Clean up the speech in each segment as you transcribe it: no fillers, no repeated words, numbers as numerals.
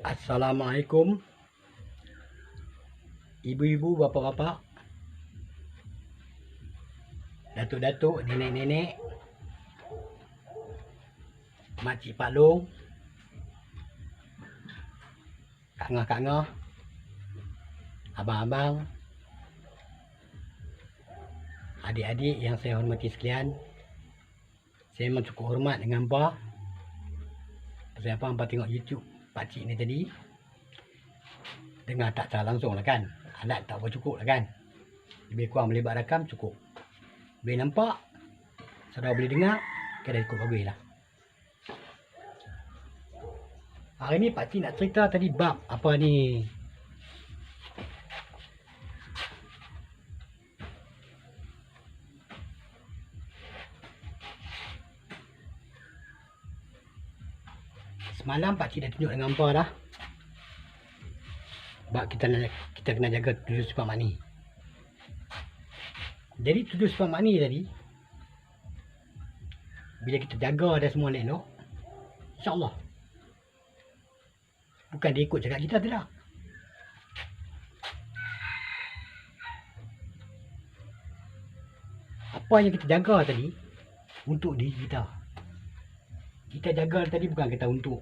Assalamualaikum, ibu-ibu, bapak-bapak, datuk-datuk, nenek-nenek, makcik Pak Long, kak ngah, abang-abang, adik-adik yang saya hormati sekalian. Saya memang cukup hormat dengan hampa. Pasal apa hampa tengok YouTube pakcik ni tadi. Dengar tak secara langsung lah kan. Alat tak cukup lah kan. Lebih kurang boleh buat rakam cukup. Boleh nampak, saudara boleh dengar, kira cukup bagus lah. Hari ni pakcik nak cerita tadi bab apa ni. Semalam pakcik dah tunjuk dengan hampa dah. Bab kita kena jaga 7 sifat makni. Jadi 7 sifat makni tadi, bila kita jaga dah semua elok, insya-Allah. Bukan dia ikut cakap kita, tidak. Apa yang kita jaga tadi untuk diri kita. Kita jaga tadi bukan kita untuk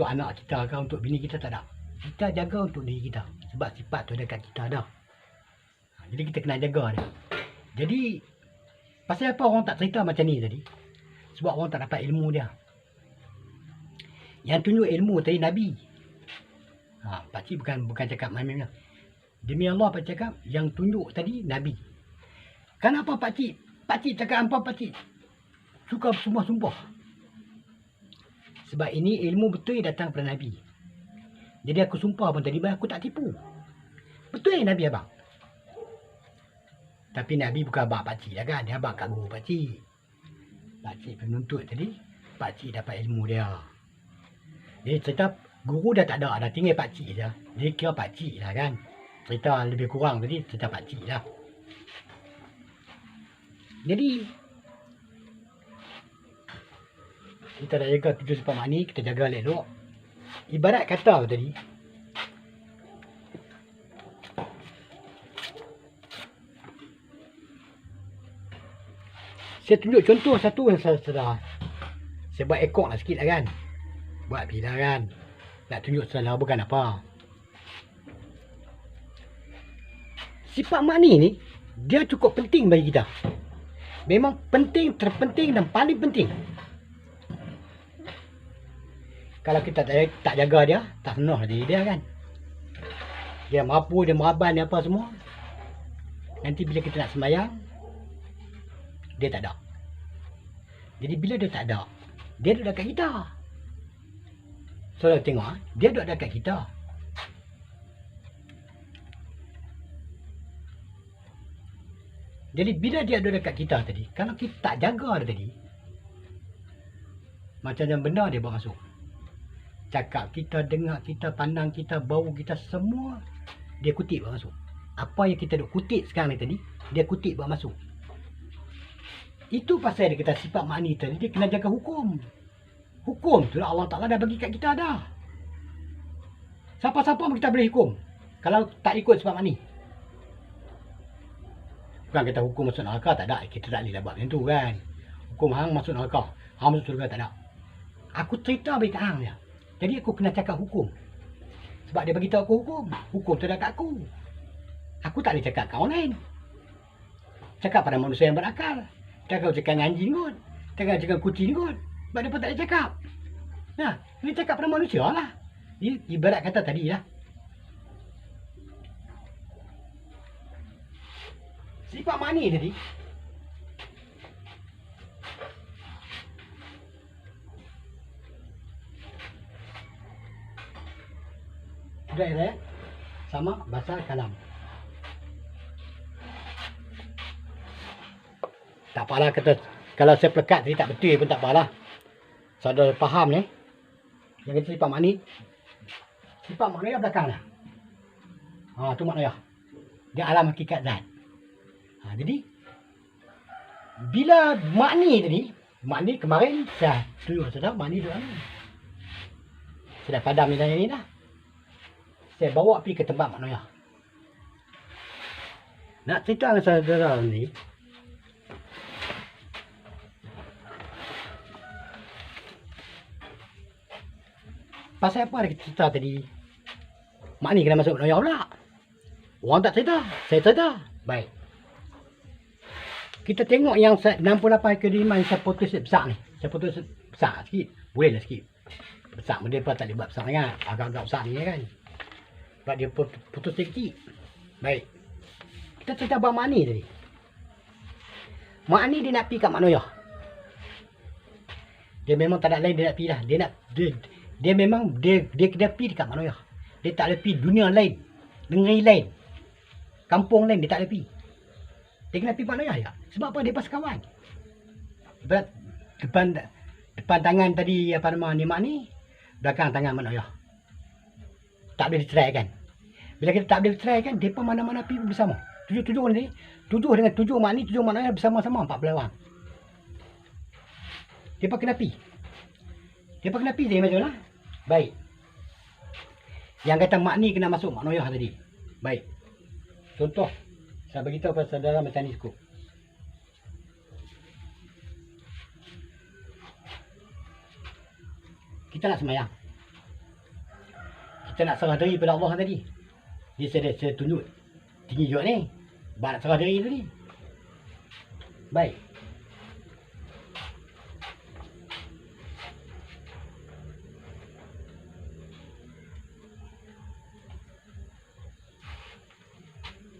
anak kita ke, untuk bini kita, tak ada. Kita jaga untuk diri kita. Sebab sifat tu dekat kita dah. Jadi kita kena jaga dia. Jadi pasal apa orang tak cerita macam ni tadi? Sebab orang tak dapat ilmu dia. Yang tunjuk ilmu tadi Nabi. Pakcik bukan cakap main-main lah. Demi Allah pakcik cakap yang tunjuk tadi Nabi. Kenapa pakcik cakap apa pakcik suka sumpah-sumpah? Sebab ini ilmu betul yang datang daripada Nabi. Jadi aku sumpah pun tadi, aku tak tipu. Betul yang Nabi abang. Tapi Nabi bukan abang pakcik lah kan. Dia abang kat guru pakcik. Pakcik penuntut tadi, pakcik dapat ilmu dia. Jadi cerita guru dah tak ada, dah tinggal pakcik je. Dia kira pakcik lah kan. Cerita lebih kurang tadi, cerita pakcik lah. Jadi kita dah jaga 7 sifat makni, kita jaga elok. Ibarat kata tadi, saya tunjuk contoh satu yang saya buat ekor lah sikit lah kan. Buat bila kan. Nak tunjuk salah bukan apa. Sifat makni ni, dia cukup penting bagi kita. Memang penting, terpenting dan paling penting. Kalau kita tak jaga dia, tak penuh diri dia kan. Dia merapu, dia meraban, dia apa semua. Nanti bila kita nak sembahyang, dia tak ada. Jadi bila dia tak ada, dia duduk dekat kita. Saudara tengok, dia duduk dekat kita. Jadi bila dia duduk dekat kita tadi, kalau kita tak jaga dia tadi, macam benda dia buat masuk. Cakap kita, dengar kita, pandang kita, bau kita, semua dia kutip buat masuk. Apa yang kita duk kutip sekarang ni tadi, dia kutip buat masuk. Itu pasal dia kata sifat makni tadi, dia kena jaga hukum. Hukum tu lah Allah Ta'ala dah bagi kat kita dah. Siapa-siapa pun kita boleh hukum kalau tak ikut sifat makni. Bukan kita hukum masuk neraka, tak ada. Kita tak boleh buat macam tu kan. Hukum hang masuk neraka, hang masuk surga, tak ada. Aku cerita bagi kat hang dia. Jadi aku kena cakap hukum. Sebab dia bagi tahu aku hukum. Hukum tu dah kat aku. Aku tak boleh cakap kat orang lain. Cakap pada manusia yang berakal. Cakap dengan anjing kot. Cakap dengan kucing kot. Sebab dia pun tak boleh cakap. Nah, ini cakap pada manusia lah. Ibarat kata tadi lah. Sifat makni tadi, sudah sama bahasa kalam. Tak apalah kata, kalau saya pelekat tadi tak betul pun tak apalah. Saudara faham ni. Yang kata sifat makni. Sifat makni dah belakang dah. Tu maknanya. Dia alam hakikat zat. Jadi bila makni tadi, makni kemarin saya tunjuk saudara makni tu. Saya dah padam ni dah. Saya bawa pergi ke tempat Mak Noya. Nak cerita dengan saudara ni, pasal apa ada cerita tadi? Mak ni kena masuk Mak Noya pula. Orang tak cerita, saya cerita. Baik. Kita tengok yang 68 kediman saya putus besar ni. Saya putus besar sikit. Boleh lah sikit. Besar pun dia tak boleh buat besar sangat. Agak-agak besar ni kan. Sebab dia putus sikit. Baik. Kita cerita abang Mak ni tadi. Mak ni dia nak pergi kat Mak Noya. Dia memang tak ada lain dia nak pergi dah. Dia memang dia kena pergi dekat Mak Noya. Dia tak boleh pergi dunia lain. Negeri lain. Kampung lain dia tak boleh pergi. Dia kena pergi Mak Noya je. Sebab apa? Dia pasal kawan. Berat depan tangan tadi apa nama ni Mak ni, belakang tangan Mak Noya. Tak boleh diceraikan. Bila kita tak boleh diceraikan, depa mana-mana pergi bersama. Tujuh ni, tujuh dengan tujuh Mak ni, tujuh Mak Noya bersama-sama 14 orang. Depa kena pergi. Depa kena pergi je macam lah. Baik. Yang kata Mak ni kena masuk Mak Noya tadi. Baik. Contoh, saya beritahu kepada saudara macam ni cukup. Kita nak semayang. Kita nak serah diri pada Allah tadi. Dia saya tunjuk tinggi juga ni. Sebab nak serah diri tadi. Baik.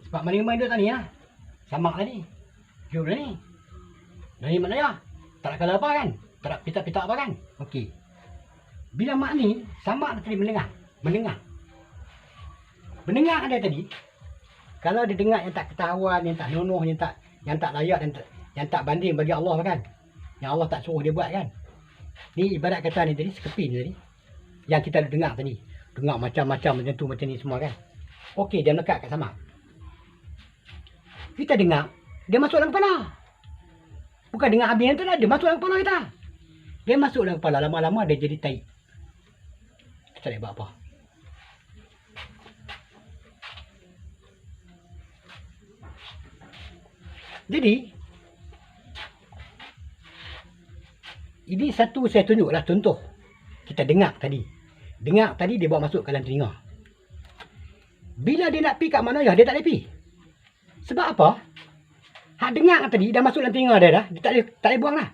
Sebab mana-mana duduk tadi lah. Samak tadi. Jom dah ni. Dari mana ya? Tak nak kala apa kan? Tak nak pitak-pitak apa kan? Okey. Bila Mak ni, Samak tadi mendengar. Mendengar ada tadi. Kalau dia dengar yang tak ketahuan, yang tak nonoh, yang tak layak, yang tak banding bagi Allah kan? Yang Allah tak suruh dia buat kan? Ni ibarat kata ni tadi, sekepin tadi. Yang kita dengar tadi. Dengar macam-macam macam tu, macam ni semua kan? Okey, dia melekat kat Samak. Kita dengar, dia masuk dalam kepala. Bukan dengar habis tu lah, dia masuk dalam kepala kita. Dia masuk dalam kepala, lama-lama dia jadi tai. Kita tak boleh buat apa. Jadi, ini satu saya tunjuklah contoh. Kita dengar tadi. Dengar tadi dia bawa masuk ke dalam telinga. Bila dia nak pergi kat mana ya, dia tak boleh pergi. Sebab apa? Hak dengar tadi dah masuk dalam telinga dia dah. Dia tak boleh buang lah.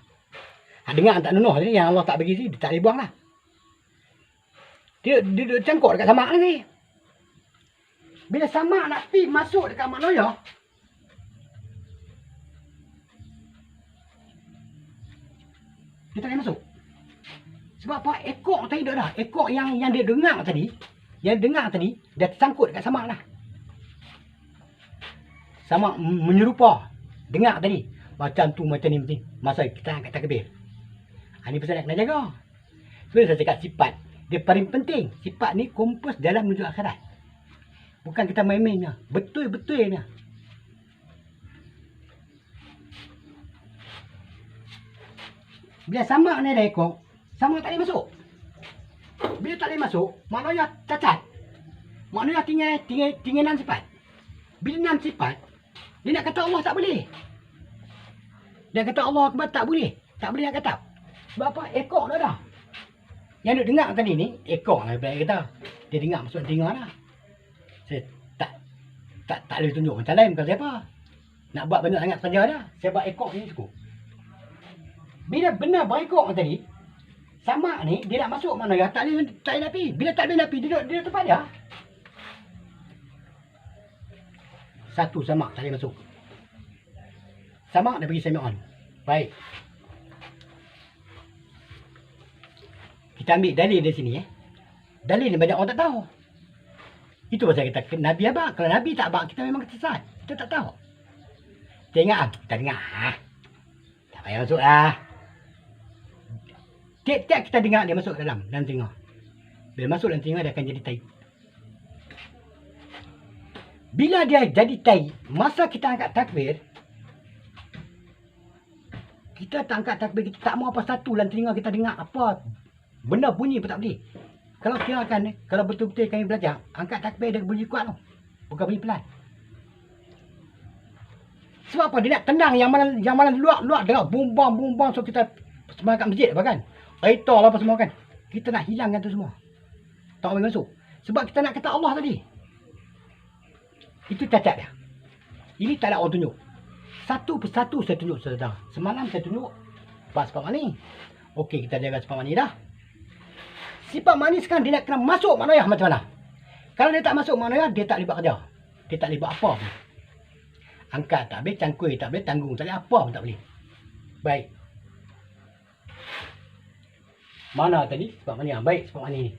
Hak dengar tak nunuh tadi yang Allah tak bagi dia tak boleh buang lah. Dia cangkuk dekat Samak ni. Bila Samak nak pergi masuk dekat Mak Noya, dia tak boleh masuk. Sebab apa? Ekor tadi dah. Ekor yang dia dengar tadi, dia tersangkut dekat Samak lah. Samak menyerupa. Dengar tadi. Macam tu, macam ni. Masa kita angkat takbir. Ini pasal nak kena jaga. So, saya cakap sifat. Dia paling penting. Sifat ni kompas dalam menuju akhirat. Bukan kita main-mainnya. Betul-betulnya. Bila Samak ni ada ekor, Samak tak boleh masuk. Bila tak boleh masuk, maknanya cacat. Maknanya tinggal 6 sifat. Bila 6 sifat, dia nak kata Allah tak boleh. Dia kata Allah Akbar tak boleh. Tak boleh nak kata. Sebab apa? Ekor dah dah. Yang duk dengar tadi ni, ekor lah kata. Dia dengar masuk telinga lah. Saya tak boleh tunjuk macam lain bukan siapa. Nak buat banyak sangat kerja dah. Saya buat ekor ni cukup. Bila benar berekor tadi, Samak ni dia nak masuk mana ya? Tak boleh nak pergi. Bila tak boleh nak pergi, dia duduk tempat dia. Satu Samak tak boleh masuk. Samak dah pergi semi on. Baik. Kita ambil dalil dari sini Dalil ni banyak orang tak tahu. Itu pasal kita Nabi abang. Kalau Nabi tak abang, kita memang tersesat. Kita tak tahu. Tengok kita dengar. Tak payah masuk lah. Tiap-tiap kita dengar dia masuk dalam telinga. Bila masuk dalam telinga dia akan jadi tai. Bila dia jadi tai, masa kita angkat takbir, kita tak angkat takbir, kita tak mau apa satu dalam telinga kita dengar apa. Benda bunyi pun tak boleh. Kalau kirakan kalau betul-betul kami belajar, angkat takbir dia bunyi kuat tu. Bukan bunyi pelan. Sebab apa? Dia nak tendang yang mana luak dengar bumbang so kita sembang kat masjid apa kan? Kereta lah apa semua kan? Kita nak hilangkan tu semua. Tak boleh masuk. Sebab kita nak kata Allah tadi. Itu cacat dia. Ini tak ada orang tunjuk. Satu persatu saya tunjuk saudara. Semalam saya tunjuk sifat mani. Okey, kita jaga sifat mani dah. Sifat mani sekarang dia nak kena masuk maknayah macam mana? Kalau dia tak masuk maknayah, dia tak libat kerja. Dia tak libat apa pun. Angkat tak boleh, cangkui tak boleh, tanggung tak boleh, apa pun tak boleh. Baik. Mana tadi sifat mani? Baik, sifat mani ni.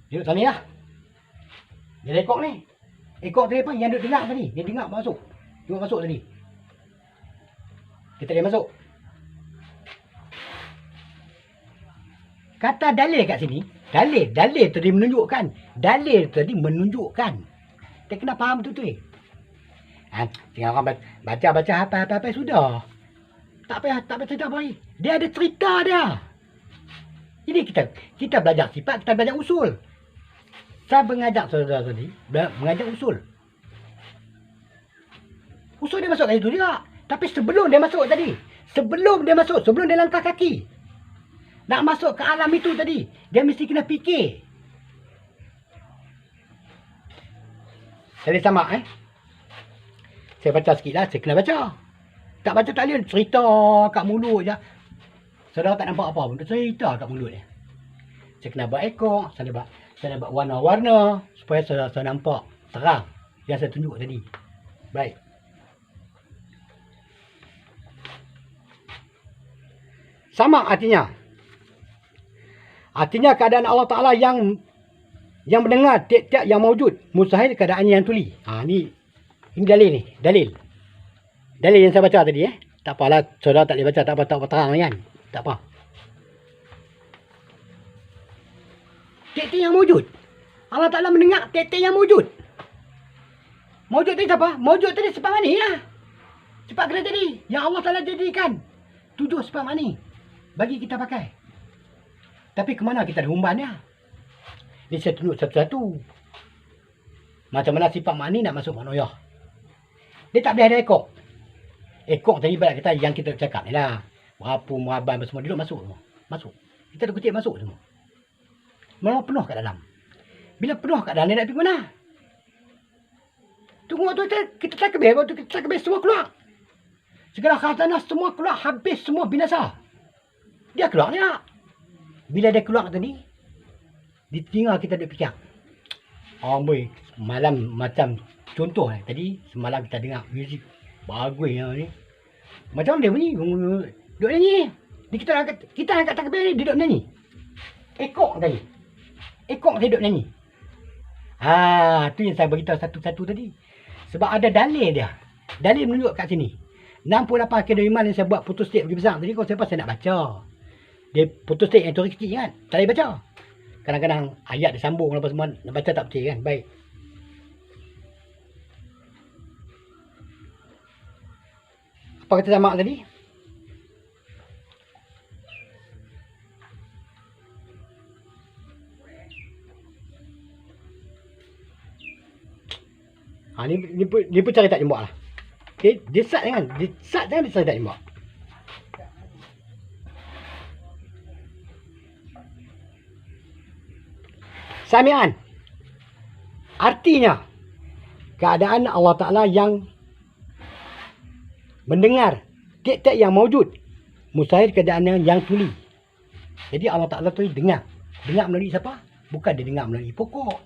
Duduk sana lah. Dia rekod ni. Ekor tadi apa? Yang duduk dengar tadi. Dia dengar masuk. Tengok masuk tadi. Dia tak boleh masuk. Kata dalil kat sini. Dalil tadi menunjukkan. Dalil tadi menunjukkan. Dia kena faham betul-betul. Tinggal orang baca apa sudah. Tak payah cerita apa lagi. Dia ada cerita dia. Jadi kita belajar sifat, kita belajar usul. Saya mengajak saudara tadi, mengajak usul. Usul dia masuk kat situ juga. Tapi sebelum dia masuk tadi, sebelum dia langkah kaki, nak masuk ke alam itu tadi, dia mesti kena fikir. Jadi sama saya baca sikit lah, saya kena baca. Tak baca tak boleh, cerita kat mulut je. Saudara tak nampak apa pun, cerita kat mulut dia. Saya kena buat ekor, saya nak buat warna-warna supaya saya nampak terang yang saya tunjuk tadi. Baik. Sama artinya. Artinya keadaan Allah Ta'ala yang mendengar tiap-tiap yang mawujud. Mustahil keadaan yang tuli. Ini dalil ni. Dalil yang saya baca tadi. Tak apalah, saudara tak boleh baca, tak apa terang kan. Tak apa. Tiap-tiap yang mawujud. Allah Ta'ala mendengar tiap-tiap yang mawujud. Mawujud tadi apa? Mawujud tadi sifat mani lah. Sifat kena tadi. Yang Allah Ta'ala jadikan 7 sifat mani bagi kita pakai. Tapi kemana kita ada humbannya? Ini saya tunjuk satu-satu. Macam mana sifat mani nak masuk maknayah. Dia tak boleh ada ekor. Ekor tadi ibarat kita yang kita cakap ni lah. Berapa, meraban semua. Dia duduk masuk semua. Masuk. Kita ada kutip masuk semua. Malah penuh kat dalam. Bila penuh kat dalam, dia nak pergi mana? Tunggu waktu kita takbir. Waktu kita takbir semua keluar. Segala khazanah semua keluar. Habis semua binasa. Dia keluar ni tak? Bila dia keluar tadi, ditinggal kita duduk fikir. Boy, malam macam contoh tadi semalam kita dengar muzik bagus ni. Macam dia bunyi, duduk nyanyi. Kita angkat takbir ni duduk nyanyi. Ekor tadi duduk nyanyi. Tu yang saya beritahu satu-satu tadi. Sebab ada dalil dia. Dalil menunjuk kat sini. 68 kilo iman yang saya buat putus state bagi besar tadi, kalau saya nak baca. Dia putus state yang tu kecil kan. Tak boleh baca. Kadang-kadang ayat dia sambung apa semua. Nak baca tak betul kan. Baik. Apa kata sama tadi? Ni pun cari tak jembak lah. Okay, dia sat jangan. Dia cari tak jembak. Sami'an. Artinya, keadaan Allah Ta'ala yang mendengar tiap-tiap yang mawujud. Mustahil keadaan yang tuli. Jadi Allah Ta'ala tu dengar. Dengar melalui siapa? Bukan dia dengar melalui pokok.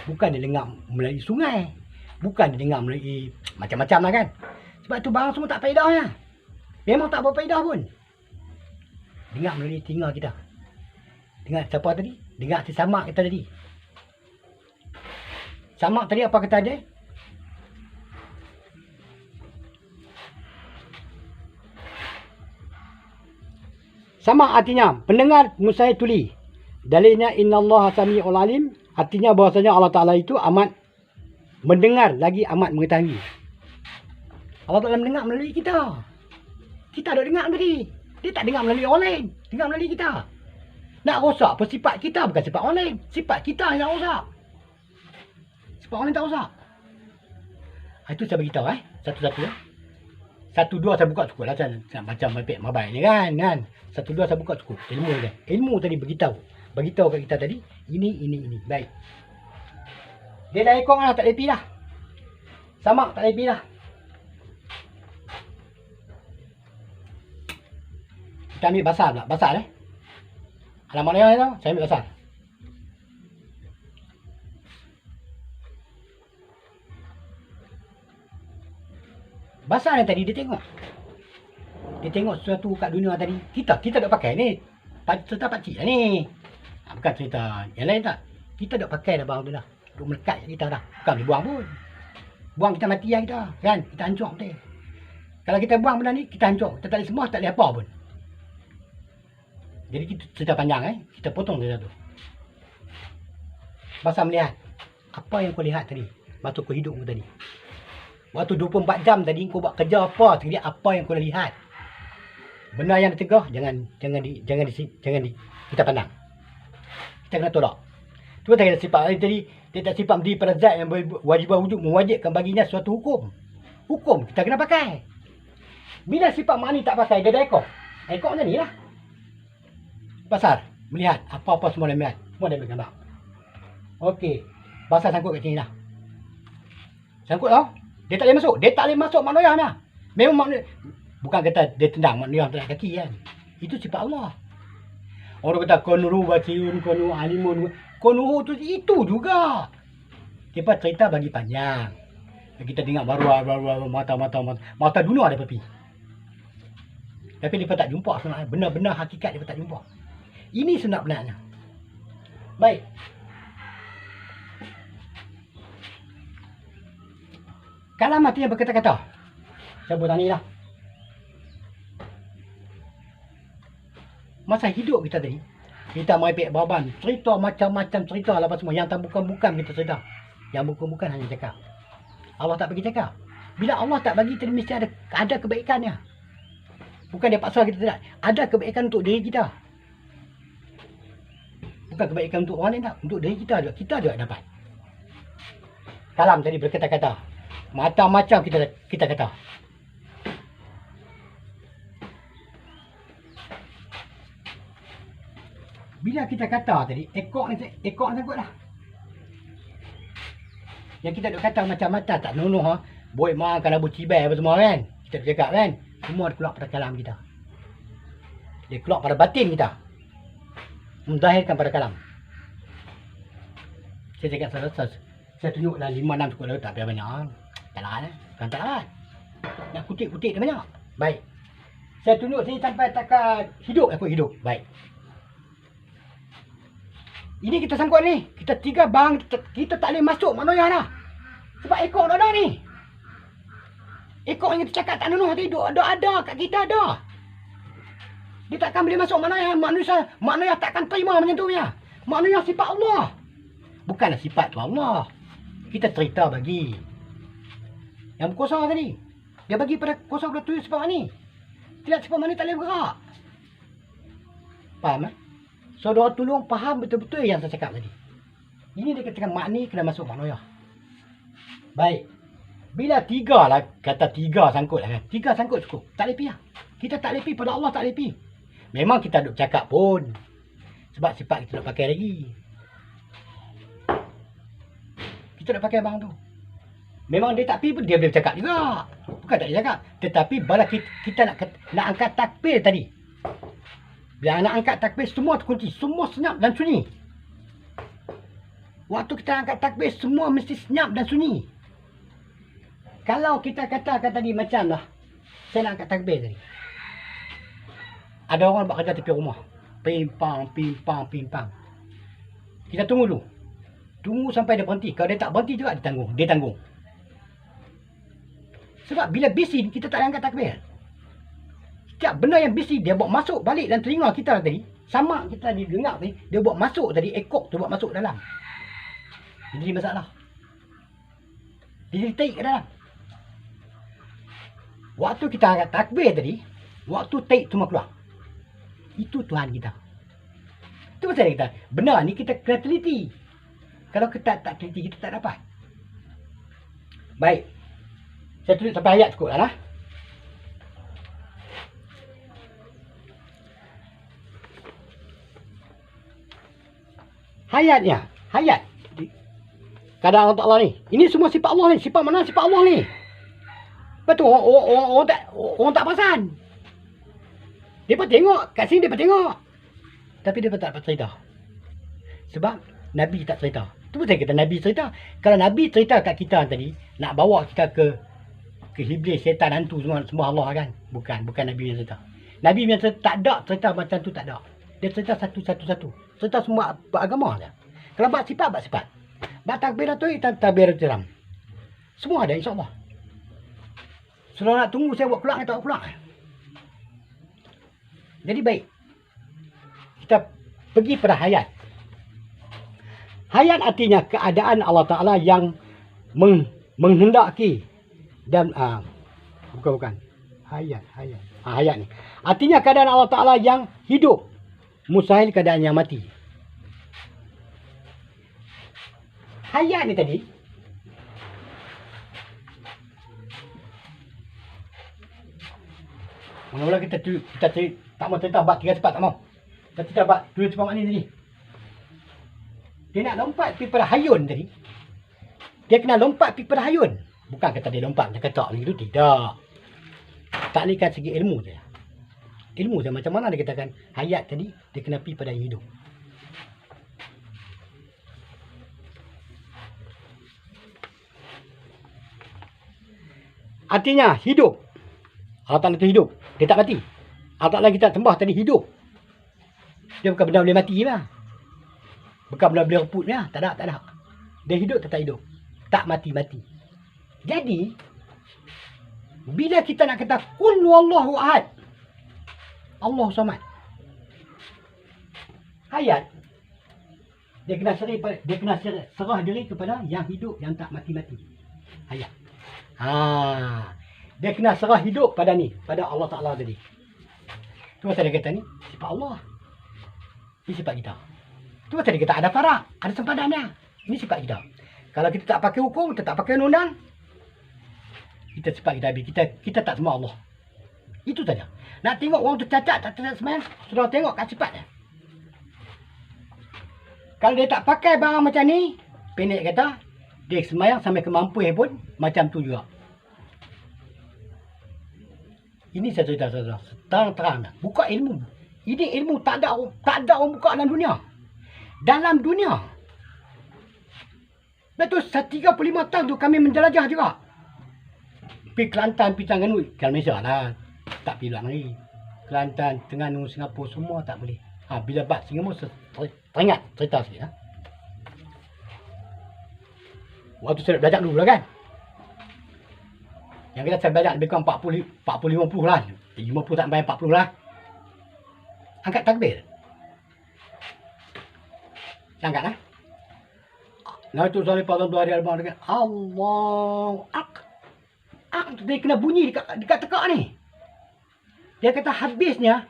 Bukan dia dengar melalui sungai. Bukan dia dengar melalui macam-macam lah kan. Sebab tu barang semua tak faedahnya. Memang tak berfaedah pun. Dengar melalui telinga kita. Dengar siapa tadi? Dengar si samak kita tadi. Samak tadi apa kata dia? Sama artinya pendengar mustahil tuli. Dalilnya innallaha sami'ul alim. Artinya bahwasanya Allah Ta'ala itu amat mendengar lagi amat mengetahui. Allah Ta'ala mendengar melalui kita. Kita ada dengar tadi. Dia tak dengar melalui orang lain. Dengar melalui kita. Nak rosak pun sifat kita, bukan sifat orang lain. Sifat kita yang nak rosak. Sifat orang lain tak rosak. Itu saya beritahu satu-satu Satu dua saya buka cukup lah. Saya nak macam mabai ni kan. Satu dua saya buka cukup. Ilmu je. Ilmu tadi beritahu kat kita tadi. Ini. Baik. Dia dah ekor lah, tak lepi dah. Samak tak lepi dah. Kita ambil basah pula. Basah alamat dia tu, saya ambil basah. Basah ni tadi dia tengok. Dia tengok sesuatu kat dunia tadi. Kita tak pakai ni. Cerita pakcik lah ni. Bukan cerita yang lain tak. Kita tak pakai dah barang tu dah. Duk melekat kat kita dah. Bukan boleh buang pun. Buang kita mati lah kita. Kan? Kita hancur betul. Kalau kita buang benda ni, kita hancur. Kita tak boleh semua, tak boleh apa pun. Jadi kita cerita panjang kita potong cerita tu. Basah melihat. Apa yang kau lihat tadi? Waktu kau hidup tadi. Waktu 24 jam tadi kau buat kerja apa? Tadi apa yang kau lihat? Benar yang ditegah, jangan kita pandang. Kita kena tolak. Tu tadi sifat tadi, dia tak sifat berdiri pada zat yang wajib wujud mewajibkan baginya suatu hukum. Hukum kita kena pakai. Bila sifat mak ni tak pakai, dia dah ekor. Ekor macam ni lah. Basar, melihat apa-apa semua dia melihat. Semua dia ambil gambar. Okey. Basar sangkut kat sini dah. Sangkut tau. Dia tak boleh masuk. Dia tak boleh masuk Mak Noyah dah. Memang Mak Noyah. Bukan kata dia tendang Mak Noyah tak kaki kan. Itu sifat Allah. Orang kata konuru baciun, konu alimun. Konuhu tu itu juga. Kita cerita bagi panjang. Kita tengok baru mata dunia ada pepi. Tapi dia tak jumpa sebenarnya. Benar-benar hakikat dia tak jumpa. Ini sebenarnya. Baik. Kalam hati yang berkata-kata. Saya buat tani lah. Masa hidup kita tadi, kita merepek baban. Cerita macam-macam cerita lah semua. Yang tak bukan-bukan kita cerita. Yang bukan-bukan hanya cakap. Allah tak bagi cakap. Bila Allah tak bagi, tadi mesti ada kebaikannya. Bukan dia paksa kita tidak. Ada kebaikan untuk diri kita. Bukan kebaikan untuk orang lain tak. Untuk diri kita juga. Kita juga dapat. Kalam tadi berkata-kata. Macam-macam kita kata. Bila kita kata tadi, ekor ni sangkut lah. Yang kita duk kata macam-macam tak nunuh Boy makan abu cibai apa semua kan. Kita duk cakap kan. Semua keluar pada kalam kita. Dia keluar pada batin kita. Menzahirkan pada kalam. Saya cakap saya tunjuklah 5-6 cukup lah. Tak payah banyak. Tak lah. Bukan tak lah. Nak kutip-kutip dia banyak. Baik. Saya tunjuk sini sampai takat hidup. Aku hidup. Baik. Ini kita sangkut ni. Kita tiga bang. Kita tak boleh masuk Mak Noyah dah. Sebab ekor dah ni. Ekor yang kita cakap tak nunuh tadi. Ada kat kita ada. Dia takkan boleh masuk Mak Noyah. Mak Noyah takkan terima macam tu ya. Mak Noyah sifat Allah. Bukanlah sifat tu Allah. Kita cerita bagi. Yang berkuasa tadi. Dia bagi pada kuasa pada tuyul sifat ni. Tidak sifat ni tak boleh bergerak. Faham Saudara tolong faham betul-betul yang saya cakap tadi. Ini dia katakan mak ni kena masuk Mak Noyah. Baik. Bila tiga lah, kata tiga sangkut lah kan. Tiga sangkut cukup. Tak lepi lah. Kita tak lepi pada Allah tak lepi. Memang kita duk cakap pun. Sebab sifat kita nak pakai lagi. Kita nak pakai bang tu. Memang dia tak pi pun dia boleh cakap juga. Bukan tak dia cakap. Tetapi bila kita nak angkat takbir tadi. Bila nak angkat takbir semua terkunci. Semua senyap dan sunyi. Waktu kita angkat takbir semua mesti senyap dan sunyi. Kalau kita katakan tadi macam lah. Saya nak angkat takbir tadi. Ada orang buat kerja tepi rumah. Pimpang. Kita tunggu dulu. Tunggu sampai dia berhenti. Kalau dia tak berhenti juga dia tanggung. Sebab bila bising kita tak angkat takbir. Setiap benda yang bising dia buat masuk balik dalam telinga kita tadi. Sama kita dengar tadi. Dia buat masuk tadi. Ekor tu buat masuk dalam. Jadi masalah. Dia jadi taik ke dalam. Waktu kita angkat takbir tadi. Waktu taik semua keluar. Itu Tuhan kita. Tu pasal kita benar ni kita kena teliti. Kalau kita tak teliti kita tak dapat. Baik. Saya tulis sampai ayat cukup lah. Hayatnya, hayat. Keadaan Allah Ta'ala ni. Ini semua sifat Allah ni. Sifat mana sifat Allah ni? Betul, orang tak perasan. Dia tengok, kat sini dia tengok. Tapi dia tak dapat cerita. Sebab Nabi tak cerita. Tu saya kata Nabi cerita. Kalau Nabi cerita kat kita tadi, nak bawa kita ke iblis, syaitan, hantu semua Allah kan? Bukan Nabi yang cerita. Nabi yang cerita tak ada cerita macam tu, tak ada. Dia cerita satu-satu. Cerita semua beragama je. Kalau bab sifat. Bab takbiratul takbiratul ihram. Semua ada insya-Allah. Kalau nak tunggu saya buat pulang, tak pulang. Jadi baik. Kita pergi pada hayat. Hayat artinya keadaan Allah Ta'ala yang menghendaki. Dan, bukan. Hayat. Hayat ni. Artinya keadaan Allah Ta'ala yang hidup. Mustahil keadaan yang mati. Hayat ni tadi. Mula-mula kita tak mau cerita bab 3 sifat, tak mau. Kita cerita bab 2 sifat ni tadi. Dia nak lompat pergi pada hayun tadi. Dia kena lompat pergi pada hayun. Bukan kata dia lompat macam ketak begitu, tidak. Tak ni kan segi ilmu saja. Ilmu saja macam mana dia katakan hayat tadi, dia kena pergi pada hidup. Artinya hidup. Allah Ta'ala itu hidup. Dia tak mati. Allah Ta'ala kita sembah tadi hidup. Dia bukan benda boleh mati lah. Bukan benda boleh reput lah. Tak ada. Dia hidup tetap hidup. Tak mati-mati. Jadi, bila kita nak kata Qul huwallahu ahad, Allah samad. Hayat. Dia kena serah diri kepada yang hidup, yang tak mati-mati. Hayat. Dia kena serah hidup pada ni, pada Allah Ta'ala tadi. Tu pasal dia kata ni, sifat Allah. Ini sifat kita. Tu pasal dia kata ada farak, ada sempadannya. Ini sifat kita. Kalau kita tak pakai hukum, kita tak pakai undang, kita sifat kita habis. Kita tak sembah Allah. Itu saja. Nak tengok orang tu cacat, tak semayang, sudah tengok kat sifat dia. Kalau dia tak pakai barang macam ni, pendek kata, dia semayang sampai kemampuan pun macam tu juga. Ini saya cerita saudara, terang-terang. Buka ilmu. Ini ilmu tak ada orang buka dalam dunia. Dalam dunia. Betul, 35 tahun tu kami menjelajah juga. Pergi Kelantan, pergi Terengganu. Kalau Malaysia lah. Tak pergi lagi. Kelantan, Terengganu, Singapura, semua tak boleh. Bila bab Singapura, teringat cerita sikit. Waktu saya belajar dulu lah kan. Yang kita saya belajar lebih kurang 40-50 lah. 50 tak sampai 40 lah. Angkat takbir. Angkat lah. Nah itu soal pada 2 hari Al-Bang dengan Allah dia kena bunyi dekat tekak ni. Dia kata habisnya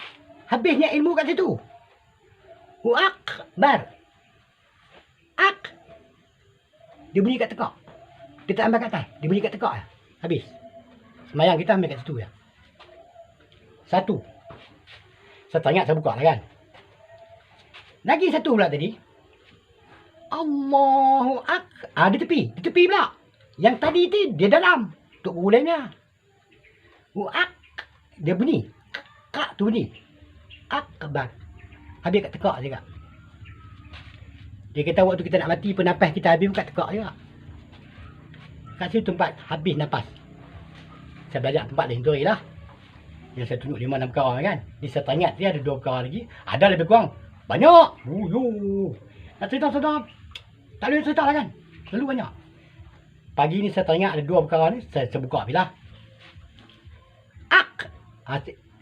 ilmu kat situ. Akbar. Dia bunyi kat tekak. Dia tak ambil kat atas. Dia bunyi kat tekak. Habis. Semayang kita ambil kat situ ya. Satu. Saya teringat saya buka lah kan. Lagi satu pula tadi. Allahu Akbar. Di tepi pula. Yang tadi tu dia dalam. Untuk gulanya. Dia bunyi. Kak tu bunyi. Akbar. Habis kat tekak juga. Dia kata waktu kita nak mati penafas kita habis kat tekak juga. Kat situ tempat habis nafas. Saya belajar tempat lain tu lah. Yang saya tunjuk 5-6 perkara kan. Ni saya teringat dia ada 2 perkara lagi. Ada lebih kurang. Banyak. Nak cerita saudara. Tak boleh cerita lah kan. Terlalu banyak. Pagi ni saya teringat ada 2 perkara ni. Saya buka bila.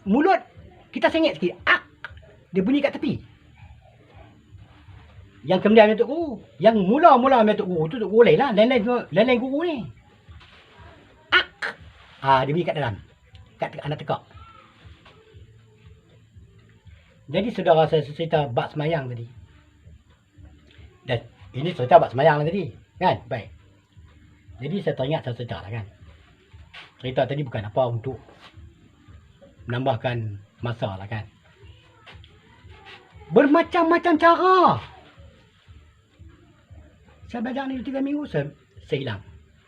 Mulut. Kita sengit sikit. Dia bunyi kat tepi. Yang kemudian Tok Guru. Yang mula-mula Tok Guru tu Tok Guru lain lah. Lain-lain guru ni. Dia bunyi kat dalam. Kat anak tekak. Jadi saudara saya cerita bab semayang tadi. Dan ini cerita buat semayang lah tadi. Kan? Baik. Jadi saya teringat satu cerita lah kan. Cerita tadi bukan apa untuk menambahkan masa lah kan. Bermacam-macam cara. Saya belajar ni 3 minggu saya hilang.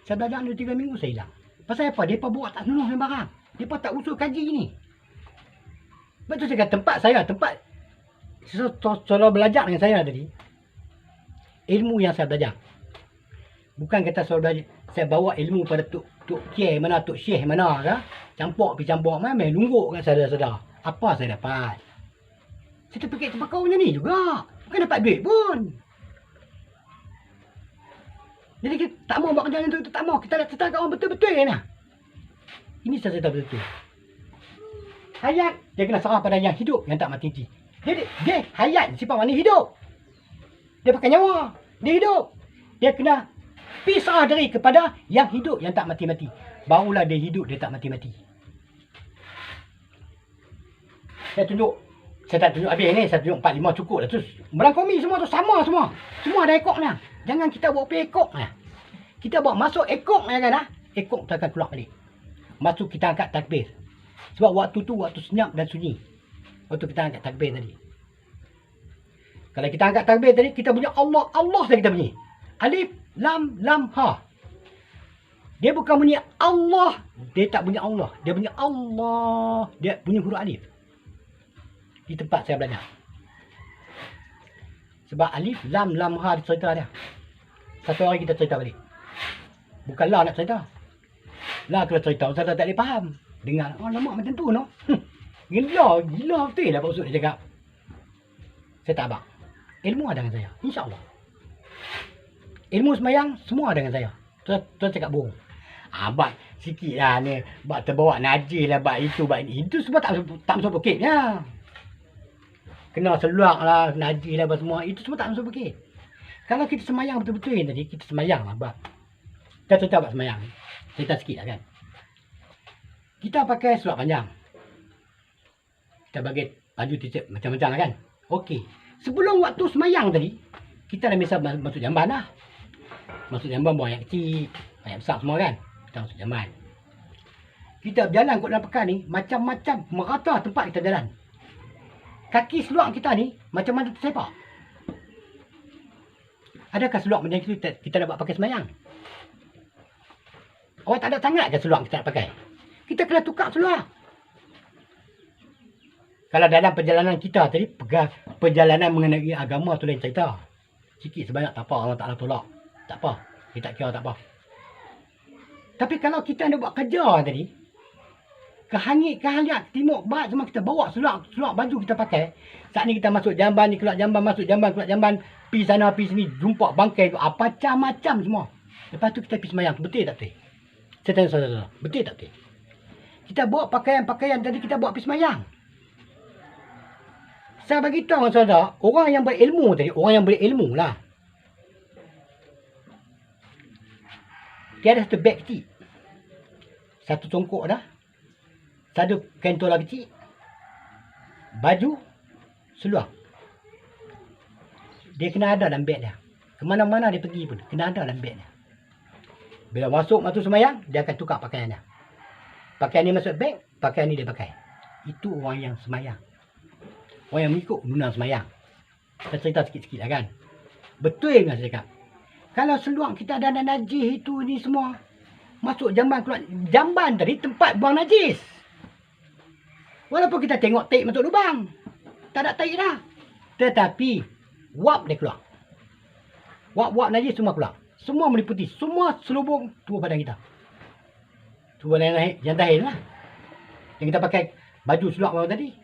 Saya belajar ni 3 minggu saya hilang. Pasal apa? Mereka buat tak senuh sembarang. Mereka tak usul kaji ni. Betul saya kata tempat seolah belajar dengan saya tadi. Ilmu yang saya belajar. Bukan kata saya bawa ilmu pada Tok Kiai mana, Tok Syekh mana ke. Campur mana, main nungguk kan saudara-saudara. Apa saya dapat? Saya terfikir terbakau macam ni juga. Bukan dapat duit pun. Jadi kita tak mau buat kerja itu, tak mau. Kita nak cerita kat orang betul-betul ni. Ini saya cerita betul-betul. Hayat, dia kena serah pada yang hidup, yang tak mati. Jadi, dia hayat, sifat mana hidup. Dia pakai nyawa, dia hidup. Dia kena pisah diri kepada yang hidup, yang tak mati-mati. Barulah dia hidup, dia tak mati-mati. Saya tak tunjuk habis ni, saya tunjuk 4-5 cukup lah. Terus, melangkomi semua tu sama semua. Semua ada ekoknya. Jangan kita bawa pergi ekoknya. Kita bawa masuk ekoknya kan. Ekok kita akan keluar balik. Masuk kita angkat takbir. Sebab waktu tu waktu senyap dan sunyi. Waktu kita angkat takbir tadi. Kalau kita angkat takbir tadi, kita punya Allah, Allah saja kita bunyi. Alif, lam, ha. Dia bukan bunyi Allah. Dia tak bunyi Allah. Dia bunyi Allah. Dia bunyi huruf alif. Di tempat saya belajar. Sebab alif, lam, ha dia cerita dia. Satu hari kita cerita balik. Bukan lah nak cerita. Lah kalau cerita, saya tak boleh faham. Dengar, oh lama macam tu no. Gila betul lah Pak Usut dia cakap. Saya tak abang. Ilmu ada dengan saya. InsyaAllah. Ilmu semayang, semua ada dengan saya. Tuan cakap bohong. Abang, sikit lah ni. Bak terbawa najis lah, bak itu, bak ini. Itu semua tak masuk pekitnya. Kena seluak lah, najis lah, semua. Itu semua tak masuk pekit. Kalau kita semayang betul-betul ni tadi, kita semayang lah, bak. Kita cerita bak semayang. Cerita sikit lah kan. Kita pakai seluar panjang. Kita bagi baju t-shirt macam-macam lah kan. Okey. Sebelum waktu semayang tadi, kita dah misal masuk jamban lah. Masuk jamban buang yang kecil, yang besar semua kan. Kita masuk jamban. Kita berjalan kot dalam pekan ni, macam-macam merata tempat kita jalan. Kaki seluar kita ni, macam-macam tersepak. Adakah seluar macam itu kita nak buat pakai semayang? Awak tak ada sangat ke seluar kita nak pakai? Kita kena tukar seluar. Kalau dalam perjalanan kita tadi, perjalanan mengenai agama tu lain cerita. Sikit sebanyak tak apa, Allah Ta'ala tolak. Tak apa, kita tak kira tak apa. Tapi kalau kita nak buat kerja tadi, kehanyat, timur, barat, semua kita bawa seluar baju kita pakai. Saat ni kita masuk jamban ni, keluar jamban, masuk jamban, keluar jamban. Pergi sana, pergi sini, jumpa bangkai tu, macam-macam semua. Lepas tu kita pergi semayang, betul tak betul? Saya tanya saudara, betul tak betul? Kita bawa pakaian tadi kita bawa pergi semayang. Saya bagi tahu saudara, orang yang berilmu tadi, orang yang berilmu lah. Dia ada satu beg kecil. Satu tongkok dah. Satu kentola kecil. Baju, seluar. Dia kena ada dalam beg dia. Kemana-mana dia pergi pun, kena ada dalam beg dia. Bila masuk semayang, dia akan tukar pakaian dia. Pakaian ni masuk beg, pakaian ni dia pakai. Itu orang yang semayang. Orang yang mengikut guna semayang. Saya cerita sikit-sikit lah kan. Betul kan saya cakap. Kalau seluar kita ada najis itu ni semua. Masuk jamban, keluar. Jamban tadi tempat buang najis. Walaupun kita tengok taik masuk lubang. Tak ada taik dah. Tetapi, wap dia keluar. Wap najis semua keluar. Semua meliputi. Semua selubung tubuh badan kita. Tubuh badan yang dahil lah. Yang kita pakai baju seluar bawah tadi.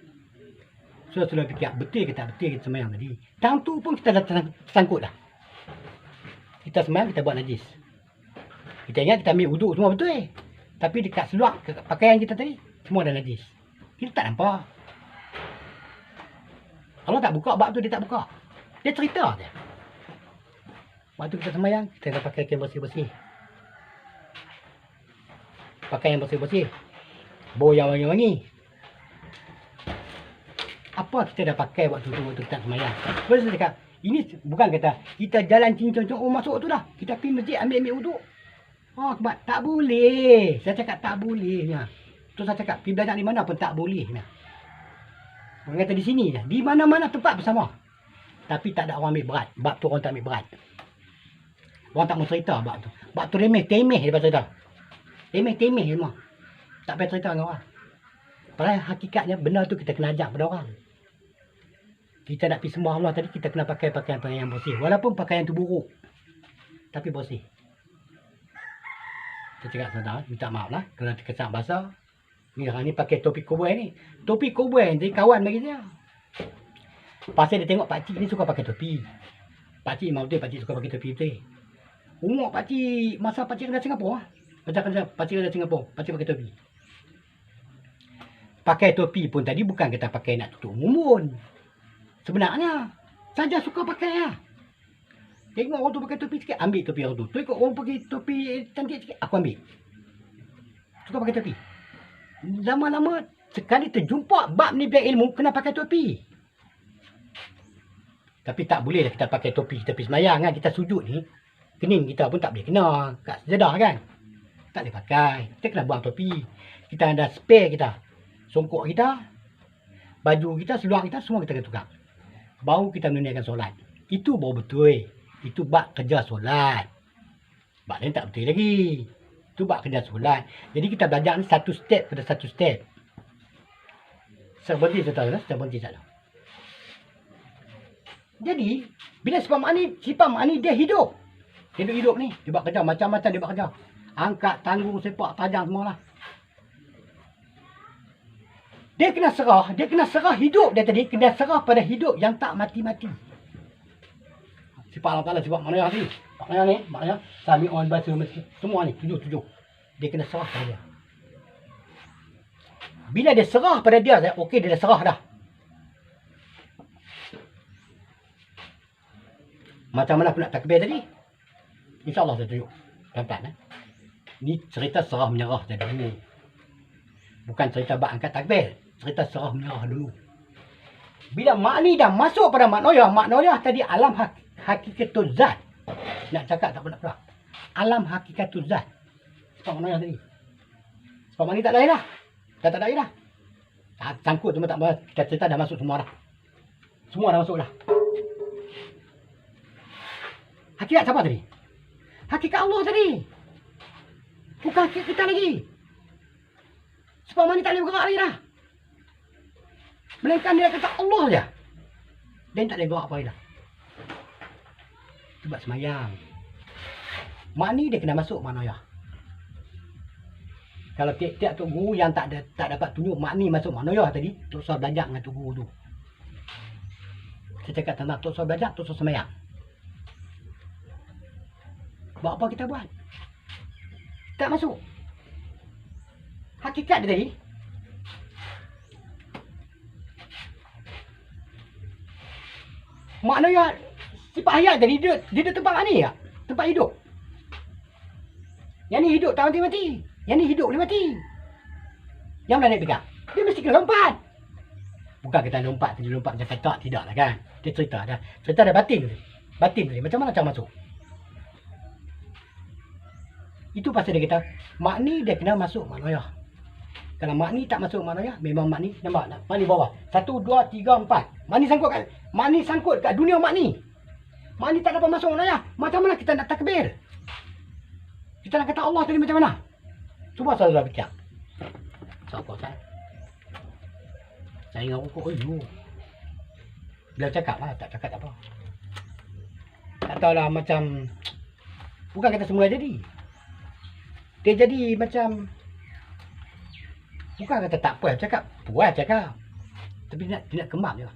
So, sudah fikir betul ke tak betul kita semayang tadi. Tahun tu pun kita dah tersangkut dah. Kita semayang, kita buat najis. Kita ingat kita ambil wuduk semua betul Tapi dekat seluar, pakaian kita tadi, semua dah najis. Kita tak nampak. Allah tak buka, bab tu dia tak buka. Dia cerita je. Waktu kita semayang, kita dah pakai kain bersih-bersih. Pakai yang bersih-bersih. Bau yang wangi-wangi. Apa kita dah pakai waktu tu, waktu kita semayang? Sebab saya cakap, Ini bukan kata kita jalan cincang-cincang masuk tu dah. Kita pergi masjid ambil wuduk. Sebab tak boleh. Saya cakap tak boleh. Tu saya cakap pergi belajar di mana pun tak boleh. Orang kata di sini je. Di mana-mana tempat bersama. Tapi tak ada orang ambil berat. Bab tu orang tak ambil berat. Orang tak mau cerita bab tu. Bab tu remeh-temeh dia cerita. Remeh-temeh semua. Tak payah cerita dengan orang. Padahal hakikatnya benda tu kita kena ajak pada orang. Kita nak pergi sembah Allah tadi, kita kena pakai pakaian yang bersih. Walaupun pakaian tu buruk. Tapi bersih. Saya cakap saudara, minta maaf lah. Kerana terkesan basah. Ni pakai topi koboi ni. Topi koboi jadi kawan bagi dia. Pasal dia tengok pakcik ni suka pakai topi. Pakcik memang betul, pakcik suka pakai topi betul. Umur pakcik, masa pakcik kena Singapura. Macam pakcik kena Singapura, pakcik pakai topi. Pakai topi pun tadi bukan kita pakai nak tutup mumun. Sebenarnya, saja suka pakai lah. Tengok orang tu pakai topi sikit, ambil topi orang tu. Tengok orang pakai topi cantik sikit, aku ambil. Suka pakai topi. Lama-lama, sekali terjumpa bab ni belajar ilmu, kena pakai topi. Tapi tak boleh lah kita pakai topi, kita pergi semayang kan. Kita sujud ni, kening kita pun tak boleh kena kat sejadah kan. Tak boleh pakai. Kita kena buang topi. Kita ada spare kita. Songkok kita, baju kita, seluar kita, semua kita kena tukar. Baru kita menunaikan solat. Itu baru betul. Itu bab kerja solat. Bab lain tak betul lagi. Itu bab kerja solat. Jadi kita belajar ni satu step pada satu step. Saya berhenti saya tahu lah. Saya berhenti saya tahu. Jadi, bila sifat makni dia hidup. Hidup ni. Dia buat kerja. Macam-macam dia buat kerja. Angkat, tanggung, sepak, tajam semua lah. Dia kena serah hidup dia tadi, kena serah pada hidup yang tak mati-mati. Sifat Allah Ta'ala, sifat maknanya tadi. Maknanya, sami'un basirun semua ni, tujuh. Dia kena serah pada dia. Bila dia serah pada dia, okey dia dah serah dah. Macam mana aku nak takbir tadi? InsyaAllah saya tunjuk. Pelan-pelan. Ni cerita serah menyerah tadi dulu. Bukan cerita bak angkat takbir. Cerita serah menyerah dulu. Bila makni dah masuk pada maknanya tadi alam hakikatul zat. Nak cakap tak pernah. Alam hakikatul zat. Sebab maknanya tadi. Sebab makni tak lain dah. Dah tak lain dah. Sangkut cuma tak apa. Kita cerita dah masuk semua dah. Semua dah masuk dah. Hakikat siapa tadi? Hakikat Allah tadi. Bukan hakikat kita lagi. Sebab makni tak boleh bergerak lagi dah. Melainkan dia kata Allah saja. Dia tak boleh gerak apa lagi dah. Sebab semayang. Makni dia kena masuk maknanya. Kalau tiap-tiap tok guru yang tak dapat tunjuk makni masuk maknanya tadi, tok Soh belajar dengan tok guru tu. Saya cakap tentang tok Soh belajar, tok Soh semayang. Buat apa kita buat? Tak masuk. Hakikat dia tadi. Maknanya sifat hayat tadi dia tempat makni tak? Tempat hidup. Yang ni hidup tak mati-mati. Yang ni hidup boleh mati. Yang mana nak pegang? Dia mesti kena lompat. Bukan kita lompat macam kata tidak lah kan. Dia cerita dah batin tu. Batin tu. Macam mana cara masuk? Itu pasal dia kata makni dia kena masuk maknanya. Kalau makni tak masuk maknanya, memang makni nampak tak? Makni bawah. 1, 2, 3, 4. Makni sangkut kat dunia makni. Makni tak dapat masuk maknanya. Macam mana kita nak takbir? Kita nak kata Allah tadi macam mana? Cuba saudara fikir. Siapa saya? Saya ingat rukuk dulu. Bila cakap lah, tak cakap tak apa. Tak tahulah macam, bukan kata semula jadi. Dia jadi macam, bukan kata tak puas cakap. Puas cakap. Tapi dia nak kembang je.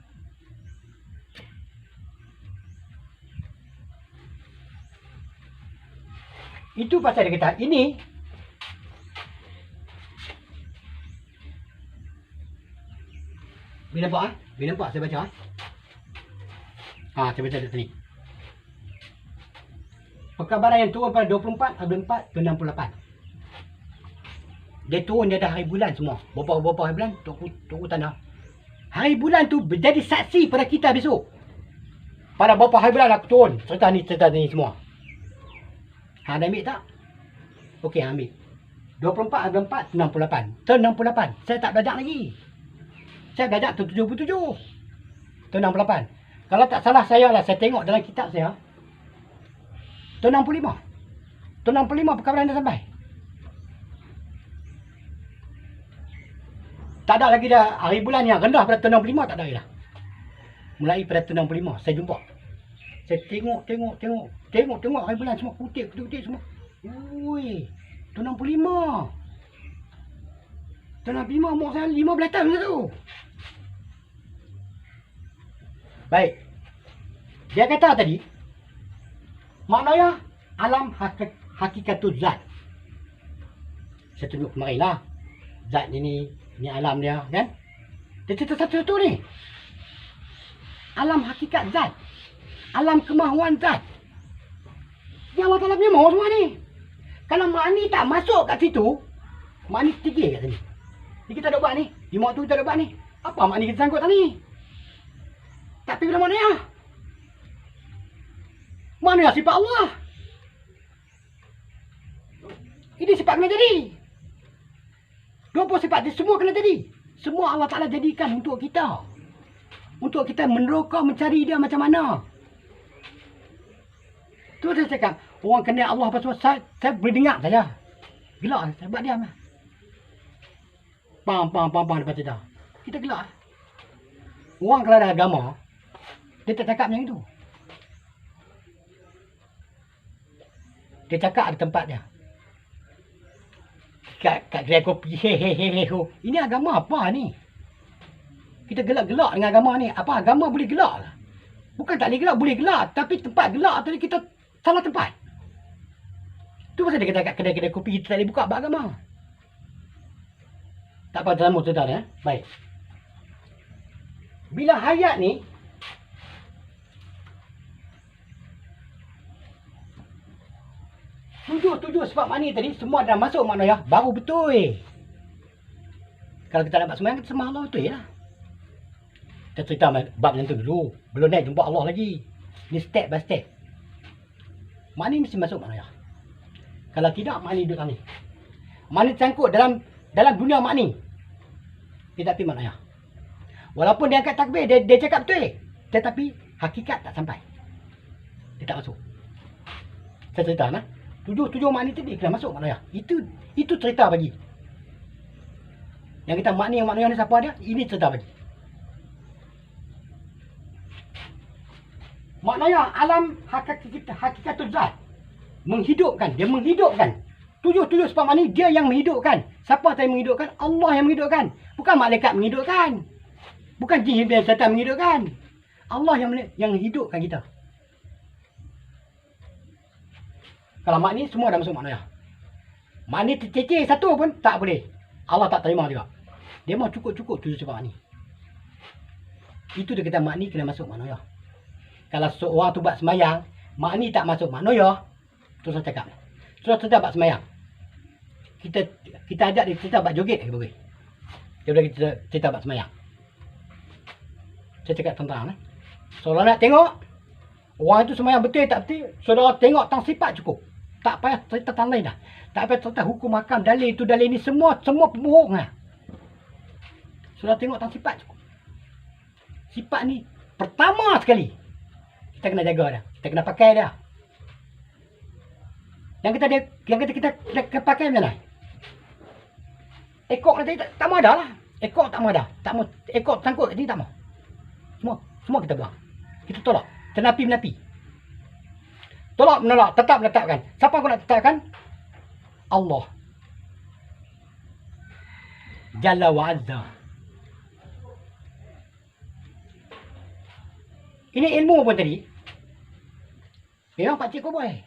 Itu pasal dia kata ini. Bila nampak Bila nampak saya baca saya baca dekat sini. Perkabaran yang turun pada 24 Abril 4 ke 68. Dia turun dia ada hari bulan semua. Berapa hari bulan? Tok tanda. Hari bulan tu menjadi saksi pada kita besok. Pada berapa hari bulan aku turun cerita ni semua. Anda ambil tak? Okey, ambil. 24 ada 4, 68. Turn 68. Saya tak belajar lagi. Saya belajar tu 77. Turn 68. Kalau tak salah saya lah, saya tengok dalam kitab saya. Turn 65. Turn 65 perkawinan dah sampai. Tak ada lagi dah hari bulan yang rendah pada turn 65, tak ada lagi dah. Mulai pada turn 65 saya jumpa. Saya tengok hari bulan semua putih semua. Ui, turn 65. Turn 65 umur saya 15 tahun tu. Baik. Dia kata tadi, maknanya alam hakikatul zat. Saya tunjuk kemarin lah. Zat ini alam dia, kan? Dia cerita satu-satu ni. Alam hakikat zat. Alam kemahuan zat. Yang Allah Ta'ala punya mahu semua ni. Kalau makni tak masuk kat situ, makni tinggi kat sini. Ni kita duk buat ni. Di waktu kita duk buat ni. Apa makni kita sangkut tadi? Tapi bila mana ya? Mana ya sifat Allah? Ini sifat kena jadi. 20 sifat dia semua kena jadi. Semua Allah Ta'ala jadikan untuk kita. Untuk kita meneroka mencari dia macam mana. Tu saya cakap, orang kenal Allah apa semua, saya boleh dengar saja. Gelak saya buat diam lah. Pam depan kita. Kita gelak. Orang kalau ada agama, dia tak cakap macam itu. Dia cakap di tempat dia. Kat kedai kopi, ho. Ini agama apa ni? Kita gelak-gelak dengan agama ni. Apa agama boleh gelak lah? Bukan tak boleh gelak, boleh gelak. Tapi tempat gelak tadi kita salah tempat. Tu pasal dia kata kat kedai-kedai kopi kita tak boleh buka beragama. Tak apa, dalam cerita dia. Baik. Bila hayat ni, tujuh sebab mani tadi semua dah masuk makna ya, baru betul. Kalau kita nak buat sembahyang, kita sembah Allah betul lah. Kita cerita bab macam tu dulu. Belum naik jumpa Allah lagi. Ni step by step. Mani mesti masuk makna ya. Kalau tidak, mani duduk ni. Mani tersangkut dalam dunia makni. Dia tak pergi makna ya. Walaupun dia angkat takbir, dia cakap betul. Tetapi hakikat tak sampai. Dia tak masuk. Saya cerita nah. Tujuh makni tadi kena masuk makna ya. Itu cerita bagi. Yang kita makni yang makna ni siapa dia? Ini cerita bagi. Maknanya alam hakikatul zat. Menghidupkan. Dia menghidupkan. Tujuh sebab makni dia yang menghidupkan. Siapa yang menghidupkan? Allah yang menghidupkan. Bukan malaikat menghidupkan. Bukan jin dan syaitan menghidupkan. Allah yang hidupkan kita. Kalau makni semua dah masuk makna ya. Makni terceceh satu pun tak boleh. Allah tak terima juga. Dia mau cukup tujuh sebab makni. Itu dia kata makni kena masuk makna ya. Kalau seorang tu buat semayang, makni tak masuk makna ya, tu saya cakap. Terus kita buat semayang. Kita ajak dia cerita buat joget lagi boleh. Dia boleh cerita buat semayang. Saya cakap tentang saudara nak tengok orang itu semayang betul tak betul, saudara tengok tentang sifat cukup. Tak payah cerita tentang lain dah. Tak payah cerita hukum hakam, dalil itu dalil ini, semua pembohong lah. Saudara tengok tentang sifat cukup. Sifat ni pertama sekali kita kena jaga dah. Kita kena pakai dah. Yang kita pakai macam mana? Ekor nanti tak mau dah lah. Ekor tak mau dah. Tak mau ekor sangkut kat sini tak mau. Semua kita buang. Kita tolak. Menapi. Tolak menolak, tetap letakkan. Siapa aku nak tetapkan? Allah. Jalla wa Azza. Ini ilmu pun tadi. Memang pakcik kau boleh.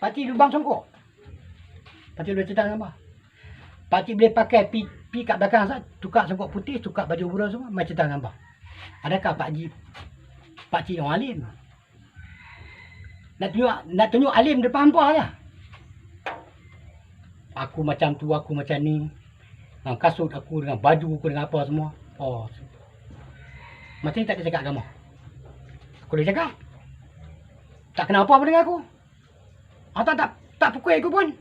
Pakcik lubang songkok. Pakcik boleh cerita dengan apa? Pakcik boleh pakai pi kat belakang sah, tukar songkok putih, tukar baju burung semua, macam cerita dengan apa? Adakah pakcik orang alim? Nak tunjuk alim depan hampa je. Aku macam tu, aku macam ni. Dengan kasut aku, dengan baju aku, dengan apa semua. Oh. Macam ni tak ada cakap agama. Aku dah cakap. Tak kena apa-apa dengan aku. Atau tak pukul aku pun.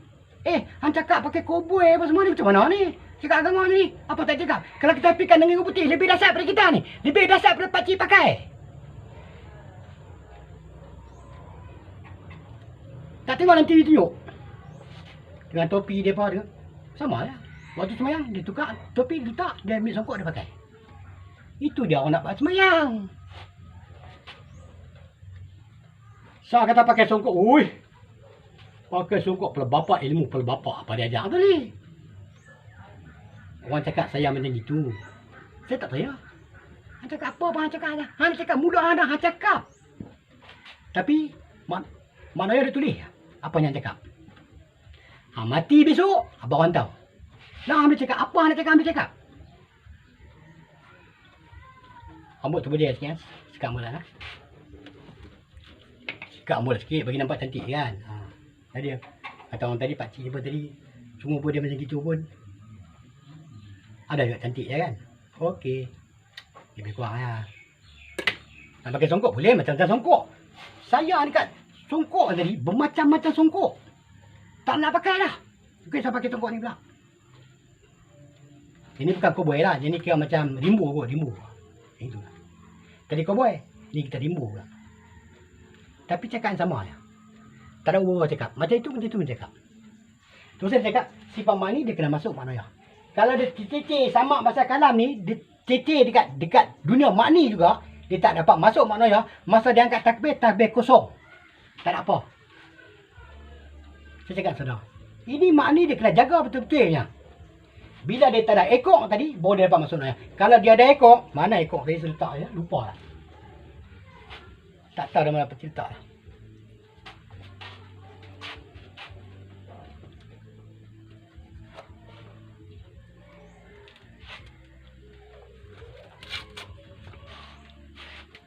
Hang cakap pakai koboi apa semua ni macam mana ni? Cakap agama ni. Apa tak cakap? Kalau kita fikirkan dengan putih lebih dahsyat daripada kita ni. Lebih dahsyat daripada pakcik pakai. Tak tengok nanti dia tunjuk. Dengan topi dia apa dia. Sama lah. Waktu semayang dia tukar topi letak, dia ambil songkok dia pakai. Itu dia orang nak buat semayang. Saya kata pakai songkok. Ui. Pakai songkok pula bapak ilmu pula bapak apa dia ajar tu ni. Orang cakap saya macam gitu. Saya tak percaya. Hang cakap apa hang cakap dah. Hang cakap mudah hang dah hang cakap. Tapi mana dia tulis apa yang cakap. Hang mati besok abang orang tahu. Lah hang cakap apa hang cakap hang cakap. Rambut tu boleh sikit kan. Sekat mula lah. Sekat mula sikit bagi nampak cantik kan. Tadi kata orang tadi pakcik apa tadi semua pun dia macam gitu pun ada juga cantik ya kan. Okey. Lebih kurang lah. Nak pakai songkok boleh macam-macam songkok. Saya dekat songkok tadi bermacam-macam songkok. Tak nak pakai dah. Okey saya pakai songkok ni pula. Ini bukan koboi lah. Ini kira macam rimbu kot, rimbu. Itulah. Tadi koboi, ni kita rimbu pula. Tapi cakap yang sama lah. Tak ada orang cakap. Macam itu cakap. Terus saya cakap, si Pamak ni dia kena masuk maknanya. Kalau dia ceceh sama masa kalam ni, dia ceceh dekat dunia makni juga, dia tak dapat masuk maknanya. Masa dia angkat takbir kosong. Tak ada apa. Saya cakap saudara, ini makni dia kena jaga betul-betulnya. Bila dia tak ada ekor tadi, baru dia dapat masuk maknanya. Kalau dia ada ekor, mana ekor tadi saya letak ya? Lupa lah. Tak tahu dah mana peti letak lah.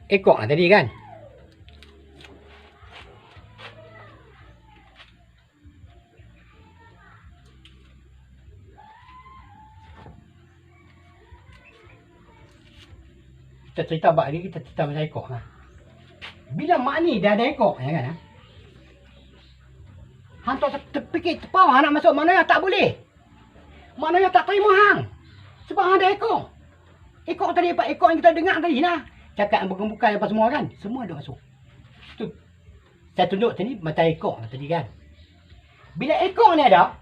Ekor tadi kan. Kita cerita bab ni, kita cerita pasal ekor lah. Bila mak ni dah ada ekor ya kan. Hang tak terfikir terpau hang nak masuk mana tak boleh. Maknanya tak terima hang. Sebab hang ada ekor. Ekor tadi apa ekor yang kita dengar tadi lah. Cakap bukan-bukan apa semua kan. Semua ada masuk. Tu. Saya tunjuk tadi macam ekor tadi kan. Bila ekor ni ada.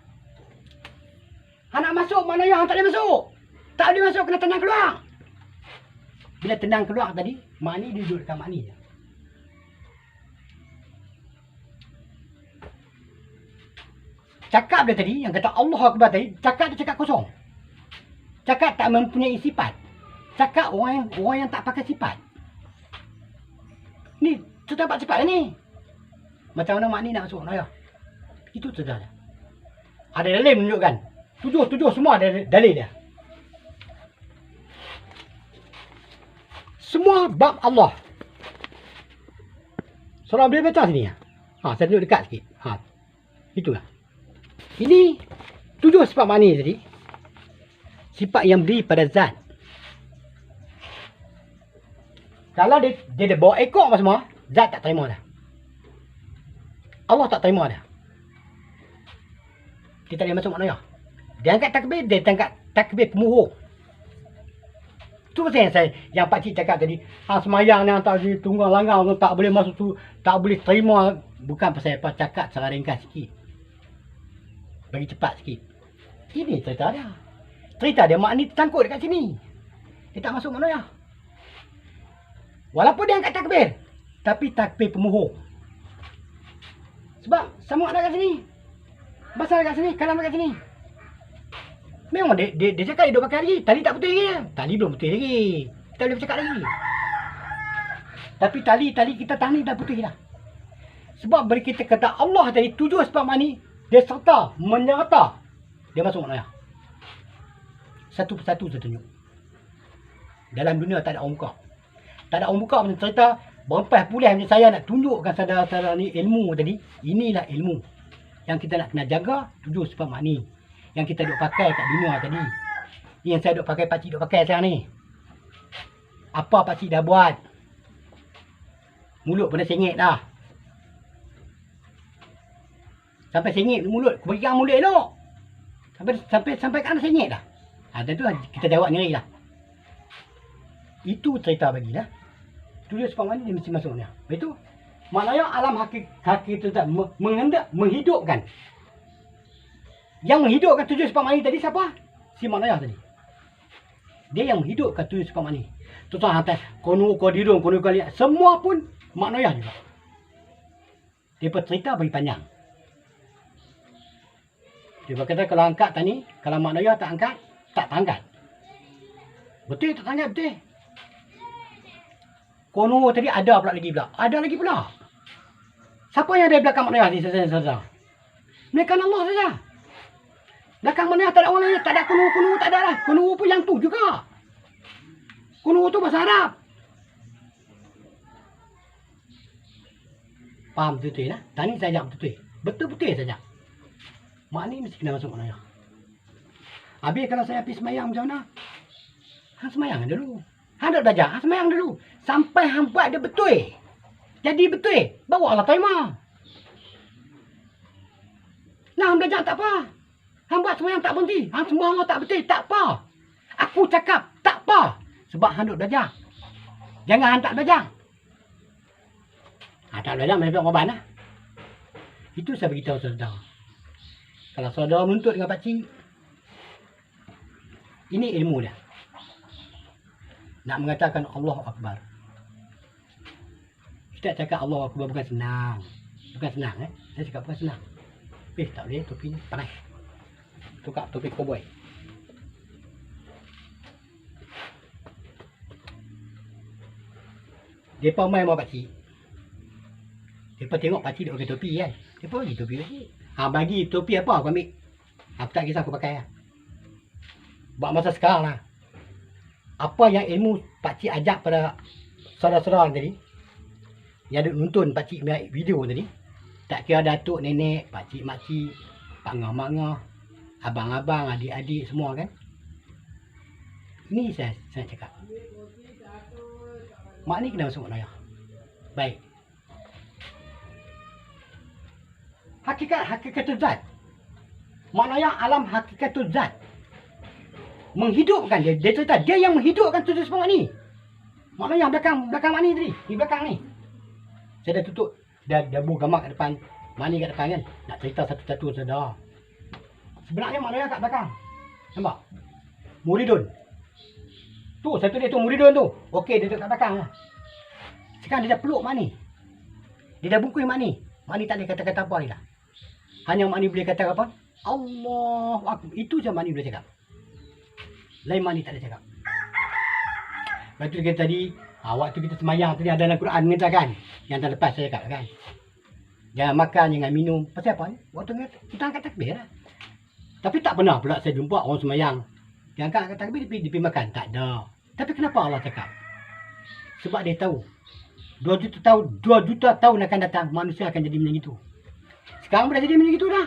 Hang nak masuk maknanya hang tak boleh masuk. Tak boleh masuk kena tenang keluar. Bila tenang keluar tadi. Mak ni dia duduk dekat mak ni. Cakap dia tadi, yang kata Allah Akbar tadi. Cakap dia cakap kosong. Cakap tak mempunyai sifat. Cakap orang yang tak pakai sifat. Ni, tu dapat sifat lah ni. Macam mana mak ni nak masuk Naya. Itu saja. Ada dalil menunjukkan. Tujuh semua ada dalil dia. Semua bab Allah. Surah boleh baca sini ya. Saya tunjuk dekat sikit. Itulah. Ini 7 sifat mak ni tadi. Sifat yang beri pada zat. Kalau dia bawa ekor apa semua, zat tak terima dah. Allah tak terima dah. Dia tak boleh masuk maknanya. Dia angkat takbir pemuhur. Tu pasal yang pakcik cakap tadi, semayang ni tak boleh tunggang langgar, tak boleh masuk tu, tak boleh terima. Bukan pasal apa, cakap secara ringkas sikit. Bagi cepat sikit. Ini cerita dia. Cerita dia mak ni tertangkut dekat sini. Dia tak masuk maknanya. Walaupun dia angkat takbir. Tapi takbir pemuhur. Sebab sama ada kat sini. Basah kat sini. Kalam kat sini. Memang dia cakap dia duduk pakai lagi. Tali tak putih lagi. Tali belum putih lagi. Kita boleh bercakap lagi. Tapi tali kita tali dah putih dah. Sebab bila kita kata Allah tadi 7 sebab mani. Dia serta. Menyerta. Dia masuk maknanya. Satu persatu saya tunjuk. Dalam dunia tak ada orang buka. Tak ada orang buka macam cerita berempat pulih macam saya nak tunjukkan saudara-saudara ni ilmu tadi. Inilah ilmu yang kita nak kena jaga 7 sebab mak ni. Yang kita duk pakai kat dunia tadi. Yang saya duk pakai, pakcik duk pakai sekarang ni. Apa pakcik dah buat? Mulut pun dah sengit dah. Sampai sengit mulut. Aku pegang mulut elok. Sampai kan sengit dah. Dan tu kita jawab sendiri lah. Itu cerita bagilah. Tulis sebab mana dia mesti masuk ni. Itu maknanya alam hakikat menghendak menghidupkan. Yang menghidupkan tujuh sebab mani tadi siapa? Si maknanya tadi. Dia yang menghidupkan tujuh sebab mani. Tuan hantar kono kodirung kono kali semua pun maknanya juga. Dia cerita bagi panjang. Dia berkata kalau angkat tadi, kalau maknanya tak angkat, tak tangkat. Betul tak tangkat betul. Kono tadi ada pula lagi pula. Ada lagi pula. Siapa yang ada belakang maknanya ni saja? Mereka Allah saja. Belakang maknanya tak ada orang lain, tak ada kono tak ada lah. Kono pun yang tu juga. Kono tu bahasa Arab. Faham betul lah. Tani saja betul. Betul saja. Mak ni mesti kena masuk maknanya. Habis kalau saya pergi semayang macam mana? Hang semayang dulu. Hang dah belajar, hang semayang dulu. Sampai hang buat dia betul. Jadi betul. Baru Allah terima. Nah, hang belajar tak apa. Hang buat semayang tak berhenti. Hang sembah Allah tak betul, tak apa. Aku cakap tak apa. Sebab hang duk belajar. Jangan hang tak belajar. Tak belajar, main korban lah. Itu saya beritahu saudara. Kalau saudara menuntut dengan pakcik, ini ilmu dah. Nak mengatakan Allah Akbar. Kita cakap Allah Akbar bukan senang. Bukan senang Saya cakap bukan senang. Tak boleh, topi ni panas. Tukar topi cowboy. Mereka main sama pakcik. Mereka tengok pakcik duk pakai topi kan. Mereka bagi topi pakcik. Bagi topi apa aku ambil. Aku tak kisah aku pakai lah. Buat masa sekarang lah. Apa yang ilmu pakcik ajak pada saudara-saudara tadi. Yang duk nonton pakcik video tadi. Tak kira datuk, nenek, pakcik, makcik, pak ngah-mangah, abang-abang, adik-adik semua kan. Ini saya cakap. Mak ni kena masuk maknanya. Baik. Hakikat zat. Maknanya alam hakikat zat. Menghidupkan dia. Dia cerita dia yang menghidupkan tujuh semangat ni. Maknanya belakang mak ni tadi. Di belakang ni. Saya dah tutup. Dah buh gambar kat depan. Mak ni kat depan kan. Nak cerita satu-satu saudara. Sebenarnya maknanya kat belakang. Nampak? Muridun. Tu, satu dia tu muridun tu. Okey, dia duduk kat belakang lah. Sekarang dia dah peluk mak ni. Dia dah bungkus mak ni. Mak ni tak boleh kata-kata apa lagi dah. Hanya mak ni boleh kata apa? Allah Akbar. Itu je mak ni boleh cakap. Lain mak ni tak boleh cakap. Lepas tu kita tadi, waktu kita semayang tadi ada dalam Quran mengatakan. Yang tak lepas saya cakap kan. Jangan makan, jangan minum. Pasal apa ni? Waktu kita angkat takbir lah. Tapi tak pernah pula saya jumpa orang semayang. Dia angkat takbir, dia pergi makan. Tak ada. Tapi kenapa Allah cakap? Sebab dia tahu 2 juta tahun akan datang manusia akan jadi macam itu. Sekarang dah jadi macam itu dah.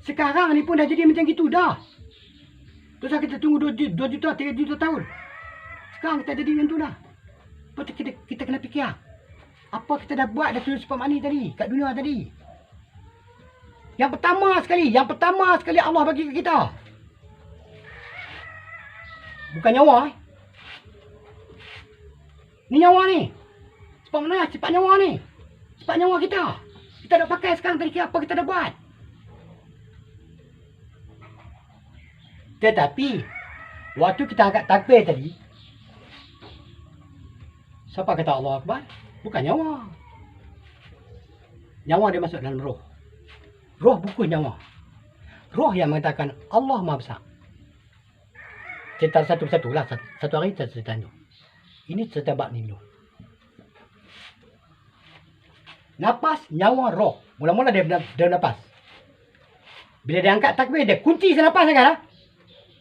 Sekarang ni pun dah jadi macam itu dah. Terus kita tunggu 2 juta, 3 juta tahun. Sekarang kita jadi macam itu dah. Lepas tu kita kena fikir. Apa kita dah buat dah tulis sebab ni tadi kat dunia tadi. Yang pertama sekali Allah bagi ke kita. Bukan nyawa. Ni nyawa ni. Sebab mana? Cepat nyawa ni. Cepat nyawa kita. Kita dah pakai sekarang tadi apa kita dah buat. Tetapi waktu kita angkat takbir tadi, siapa kata Allah Akbar? Bukan nyawa. Nyawa dia masuk dalam roh. Roh buku nyawa. Roh yang mengatakan Allah Maha Besar. Cerita satu-satu lah. Satu hari kita cerita tu. Ini cerita bab ni dulu. Napas, nyawa, roh. Mula-mula dia napas. Bila dia angkat takbir, dia kunci senapas kan lah.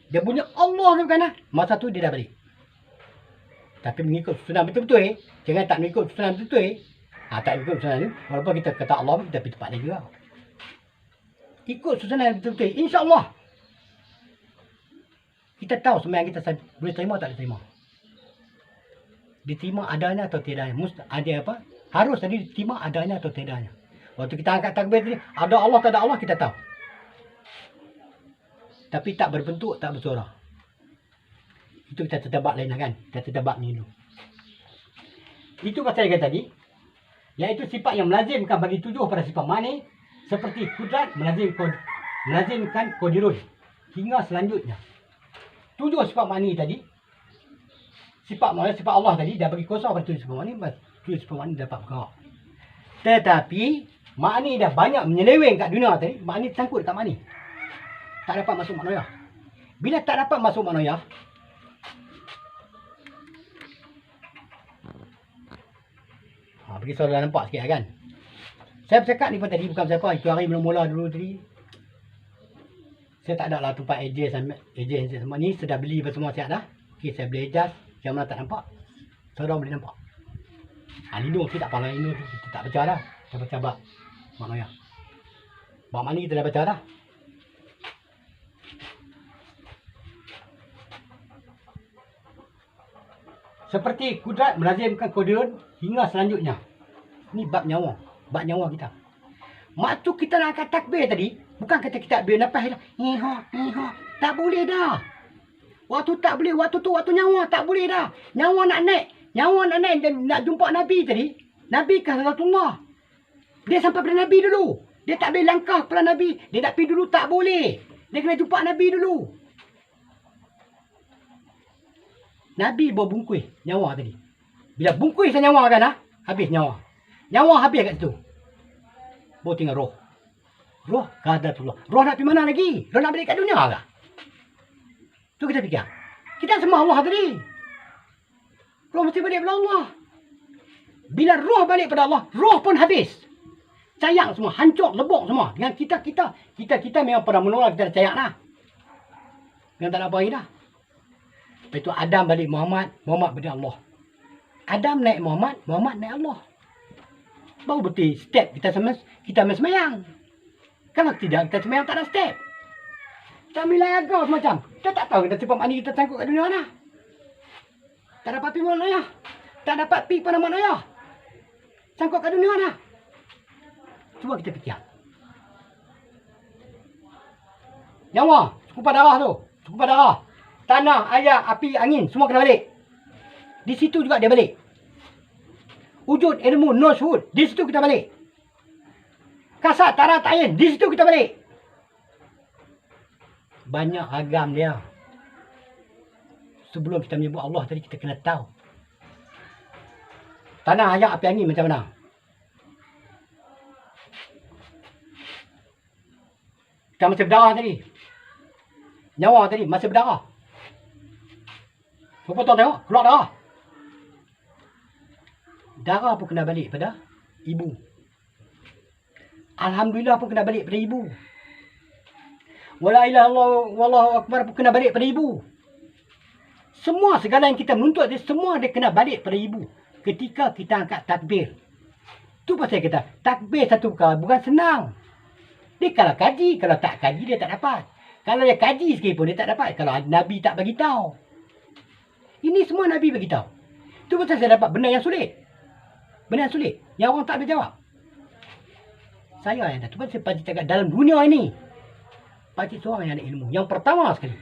Dia bunyi Allah tu kan lah. Masa tu dia dah balik. Tapi mengikut susunan betul-betul Jangan tak mengikut susunan betul-betul tak mengikut susunan tu. Walaupun kita kata Allah, kita pergi tempat dia juga. Ikut susunan betul-betul. InsyaAllah. Kita tahu sembahyang kita boleh terima atau tak boleh terima. Diterima adanya atau tidak. Ada apa? Harus tadi diterima adanya atau tidaknya. Waktu kita angkat takbir tadi, ada Allah tak ada Allah kita tahu. Tapi tak berbentuk, tak bersuara. Itu kita tertebak lain kan. Kita tertebak ni dulu. Itu pasal saya kata tadi. Iaitu sifat yang melazimkan bagi 7 pada sifat mani. Seperti kudrat melazimkan kodirun. Hingga selanjutnya. 7 sifat mani tadi. Sifat Allah tadi dah bagi kuasa pada 7 sifat mani. 7 sifat mani dapat bergerak. Tetapi makni dah banyak menyeleweng kat dunia tadi. Makni tersangkut kat mani. Tak dapat masuk maknoyah. Bila tak dapat masuk maknoyah, bagi soalan nampak sikit kan. Saya bercakap ni pun tadi bukan siapa. Itu hari mula-mula dulu tadi. Saya tak ada lah tempat ejen sama ni. Saya dah beli semua siap dah. Okay, saya beli ejas. Yang mana tak nampak, saudara boleh nampak. Lindung kita tak pandang lindung. Kita tak baca dah. Kita baca bab maknoyah. Bab mani kita dah baca dah. Seperti kudrat melazimkan kodirun hingga selanjutnya. Ini bab nyawa. Bab nyawa kita. Maksud kita nak angkat takbir tadi. Bukan kata kita takbir nafas dah. Tak boleh dah. Waktu tak boleh. Waktu tu waktu nyawa tak boleh dah. Nyawa nak naik. Nyawa nak naik dan nak jumpa Nabi tadi. Nabi kan Rasulullah. Dia sampai pada Nabi dulu. Dia tak boleh langkah kepada Nabi. Dia nak pergi dulu tak boleh. Dia kena jumpa Nabi dulu. Nabi bawa bungkus nyawa tadi. Bila bungkus nyawa kan, habis nyawa. Nyawa habis kat situ. Bawa tinggal roh. Roh qadatullah. Roh nak pergi mana lagi? Roh nak balik kat dunia ke? Tu kita fikir. Kita sembah Allah tadi. Roh mesti balik pada Allah. Bila roh balik pada Allah, roh pun habis. Cayak semua, hancur, lebok semua. Dengan kita memang pernah menolak, kita dah cayak dah. Memang tak ada apa lagi dah. Lepas itu Adam balik Muhammad, Muhammad balik Allah. Adam naik Muhammad, Muhammad naik Allah. Baru betul step kita semayang. Kalau tidak kita semayang tak ada step. Kita milaga semacam. Kita tak tahu kita sifat mani kita sangkut kat dunia mana. Tak dapat pergi mana ya. Tak dapat pergi pada mana ya. Sangkut kat dunia mana. Cuba kita fikir. Nyawa, cukup darah tu. Cukup darah. Tanah, air, api, angin, semua kena balik. Di situ juga dia balik. Wujud, ilmu, nur, syuhud. Di situ kita balik. Kasat, tarat, ayin. Di situ kita balik. Banyak agam dia. Sebelum kita menyebut Allah tadi, kita kena tahu. Tanah, air, api, angin macam mana? Kita masih berdarah tadi. Nyawa tadi masih berdarah. Apa tuan tengok? Keluar darah. Darah pun kena balik pada ibu. Alhamdulillah pun kena balik pada ibu. Wala ilaha illallah wallahu akbar pun kena balik pada ibu. Semua segala yang kita menuntut dia, semua dia kena balik pada ibu. Ketika kita angkat takbir. Tu pasal kita takbir satu kali bukan senang. Dia kalau kaji, kalau tak kaji dia tak dapat. Kalau dia kaji sikit pun dia tak dapat. Kalau Nabi tak bagi tahu. Ini semua Nabi bagi tahu. Tu pasal saya dapat benda yang sulit. Benda yang sulit. Yang orang tak boleh jawab. Saya yang dah. Tu pasal saya pakcik cakap dalam dunia ini. Pakcik seorang yang ada ilmu. Yang pertama sekali.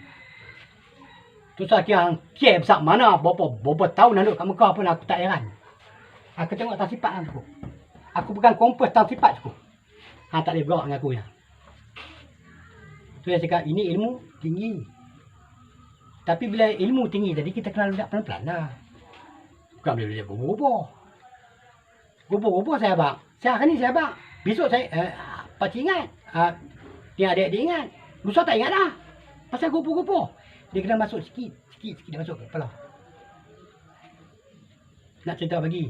Tu saya yang kia besar mana. Berapa tahun nak duduk kat Mekah pun aku tak heran. Aku tengok tak sifat aku. Aku pegang kompas tak sifat aku. Tak boleh bergerak dengan aku ya. Tu saya cakap ini ilmu tinggi. Tapi bila ilmu tinggi tadi, kita kena ledak pelan-pelan lah. Bukan boleh ledak gobo-gobo. Gobo-gobo saya abang. Saya hari ni saya abang. Besok saya, pakcik ingat. Dia adik dia ingat. Lusa tak ingat dah. Pasal gobo-gobo. Dia kena masuk sikit dia masuk ke kepala. Nak cerita bagi.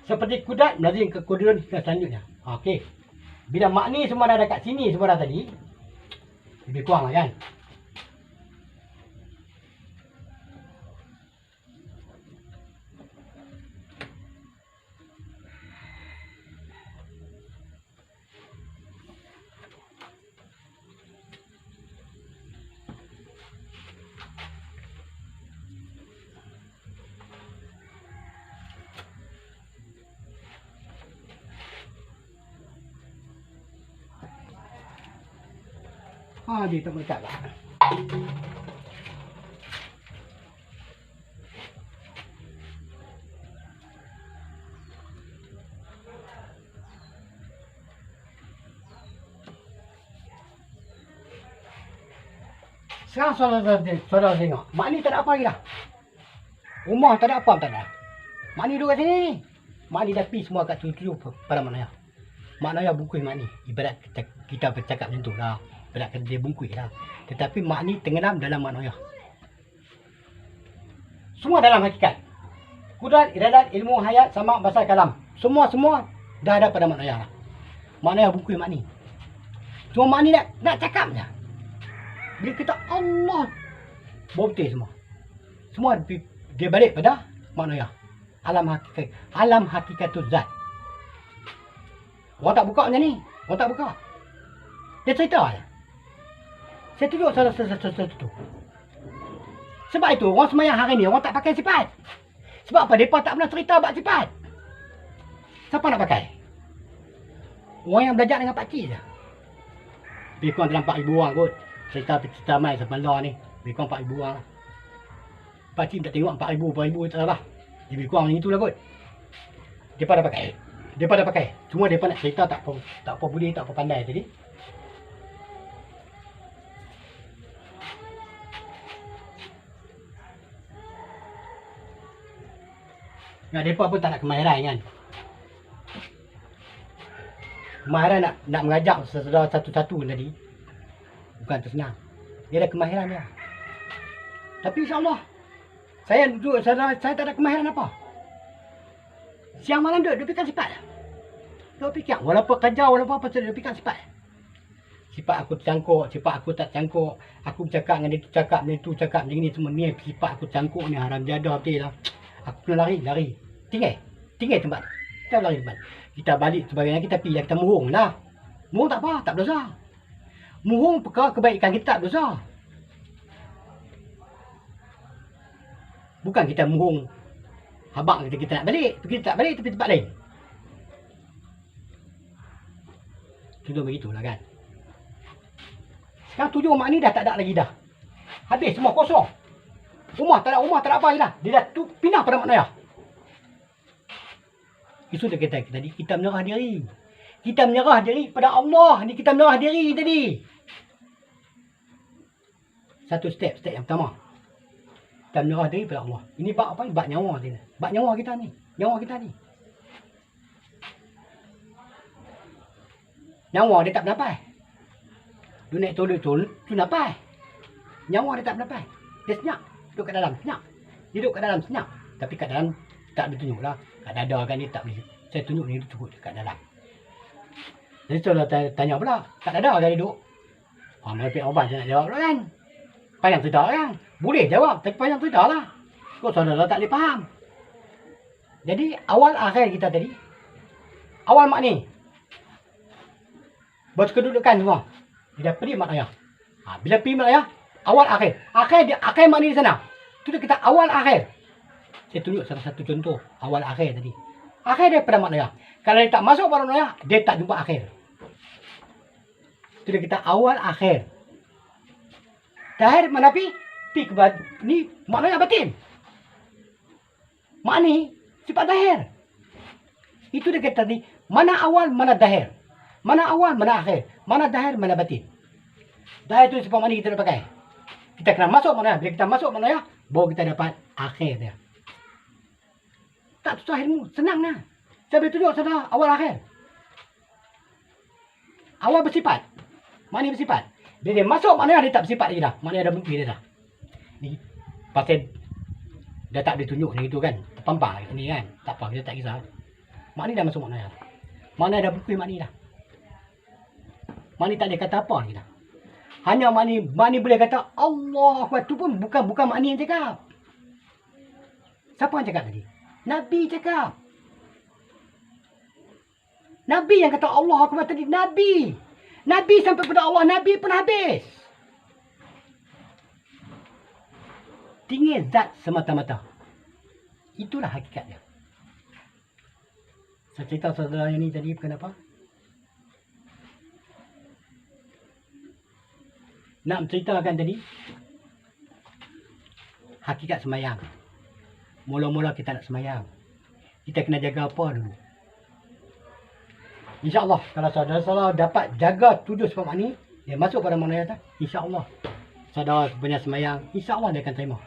Seperti kudat, melazim ke kodirun selanjutnya. Okey. Bila makni semua dah dekat sini semua dah tadi. Lebih kurang lah kan. Dia tak melekat lah. Sekarang saudara tengok. Mak ni tak ada apa lagi dah. Rumah tak ada apa tak ada. Mak ni duduk kat sini. Mak ni dah pergi semua kat tujuh pada Mak Noya. Mak Noya bungkus mak ni. Ibarat kita bercakap macam tu lah. Ibarat dia bungkus lah. Tetapi mak ni tenggelam dalam Mak Noya. Semua dalam hakikat. Kudrat, iradat, ilmu, hayat, sama, basar, kalam. Semua dah ada pada Mak Noya lah. Mak Noya bungkus mak ni. Cuma mak ni nak cakap je. Bila kita Allah berbetul semua. Semua dia balik pada Mak Noya. Alam hakikatul zat. Orang tak buka macam ni. Orang tak buka. Dia cerita je. Saya tunjuk satu. Sebab itu orang semayang hari ni orang tak pakai sifat. Sebab apa? Mereka tak pernah cerita bab sifat. Siapa nak pakai? Orang yang belajar dengan pakcik je. Lebih kurang dalam 4,000 orang kot. Cerita mai semalam ni. Lebih kurang 4,000 orang lah. Pakcik tak tengok 4,000 tak salah. Lebih kurang macam itulah kot. Mereka dah pakai. Cuma mereka nak cerita tak apa boleh, tak apa pandai tadi. Ya, mereka pun tak nak kemahiran kan. Kemahiran nak mengajak saudara satu-satu tadi. Bukan tu senang. Dia ada kemahiran dia. Tapi insyaAllah. Saya tak ada kemahiran apa. Siang malam duduk fikir sifat. Duduk fikir. Walaupun kerja, walaupun apa, duduk fikir sifat. Sifat aku tercangkuk, sifat aku tak cangkuk. Aku bercakap dengan dia tu cakap, dia tu cakap macam ni semua. Ni sifat aku cangkuk ni haram jadah betul lah. Aku kena lari. Tinggal tempat. Kita lari tempat. Kita balik sebagainya, kita pergi, kita murung lah. Murung tak apa, tak berdosa. Murung perkara kebaikan kita tak berdosa. Bukan kita murung habang kita nak balik. Kita tak balik tapi tempat lain. Contoh begitulah kan. Sekarang 7 mak ni dah tak ada lagi dah. Habis semua kosong. Rumah tak ada apa lagi dah. Dia dah pindah pada Mak Noya. Itu dia kata tadi, kita menyerah diri. Kita menyerah diri pada Allah. Ni kita menyerah diri tadi. Satu step yang pertama. Kita menyerah diri pada Allah. Ini bab apa? Bab nyawa kita. Bab nyawa kita ni. Nyawa kita ni. Nyawa dia tak bernapas. Dia naik tolak tu napas. Nyawa dia tak bernapas. Dia senyap. Duduk kat dalam senyap. Dia duduk kat dalam senyap. Tapi kat dalam tak boleh tunjuk lah. Kat dada kan ni tak boleh. Saya tunjuk ni cukup kat dalam. Jadi saya tanya pula. Kat dada kan dia duduk. Merepek obat saya nak jawab pula kan. Panjang cerita kan. Boleh jawab. Tapi panjang cerita lah. Kau saudara tak boleh faham. Jadi awal akhir kita tadi. Awal mak ni. Berkedudukan semua. Dia dah pergi Mak Noya. Bila pergi Mak Noya. Awal akhir. Akhir mak ni di sana. Itu dia kita awal akhir. Saya tunjuk salah satu contoh awal akhir tadi. Akhir dia pada Mak Noya. Kalau dia tak masuk pada Mak Noya, dia tak jumpa akhir. Itu dia kita awal akhir. Dahir mana pi ke ni Mak Noya batin. Mak ni sifat dahir. Itu dia kata tadi, mana awal, mana dahir. Mana awal, mana akhir. Mana dahir, mana batin. Dahir itu sifat mak ni kita nak pakai. Kita kena masuk Mak Noya. Bila kita masuk Mak Noya, baru kita dapat akhir dia. Tak susah ilmu, senang lah. Saya boleh tunjuk saudara awal akhir. Awal bersifat. Mak ni bersifat. Bila dia masuk Mak Noya, dia tak bersifat lagi dah. Mak Noya dah bukti dia dah. Ni pasal dah tak boleh tunjuk macam itu kan. Terpampang ni kan. Tak apa, kita tak kisah. Mak ni dah masuk Mak Noya. Mak Noya dah bukti mak ni dah. Mak ni tak boleh kata apa lagi dah. Hanya mak ni boleh kata Allah Akbar. Tu pun bukan mak ni yang cakap. Siapa yang cakap tadi? Nabi cakap. Nabi yang kata Allah Akbar tadi. Nabi sampai pada Allah. Nabi pun habis. Tinggal zat semata-mata. Itulah hakikatnya. Saya cerita saudara yang ni tadi kenapa? nak menceritakan tadi hakikat semayang. Mula-mula kita nak semayang, kita kena jaga apa dulu? InsyaAllah kalau saudara-saudara dapat jaga 7 sebab ni, dia masuk pada mana ya, InsyaAllah saudara punya semayang, InsyaAllah dia akan terima.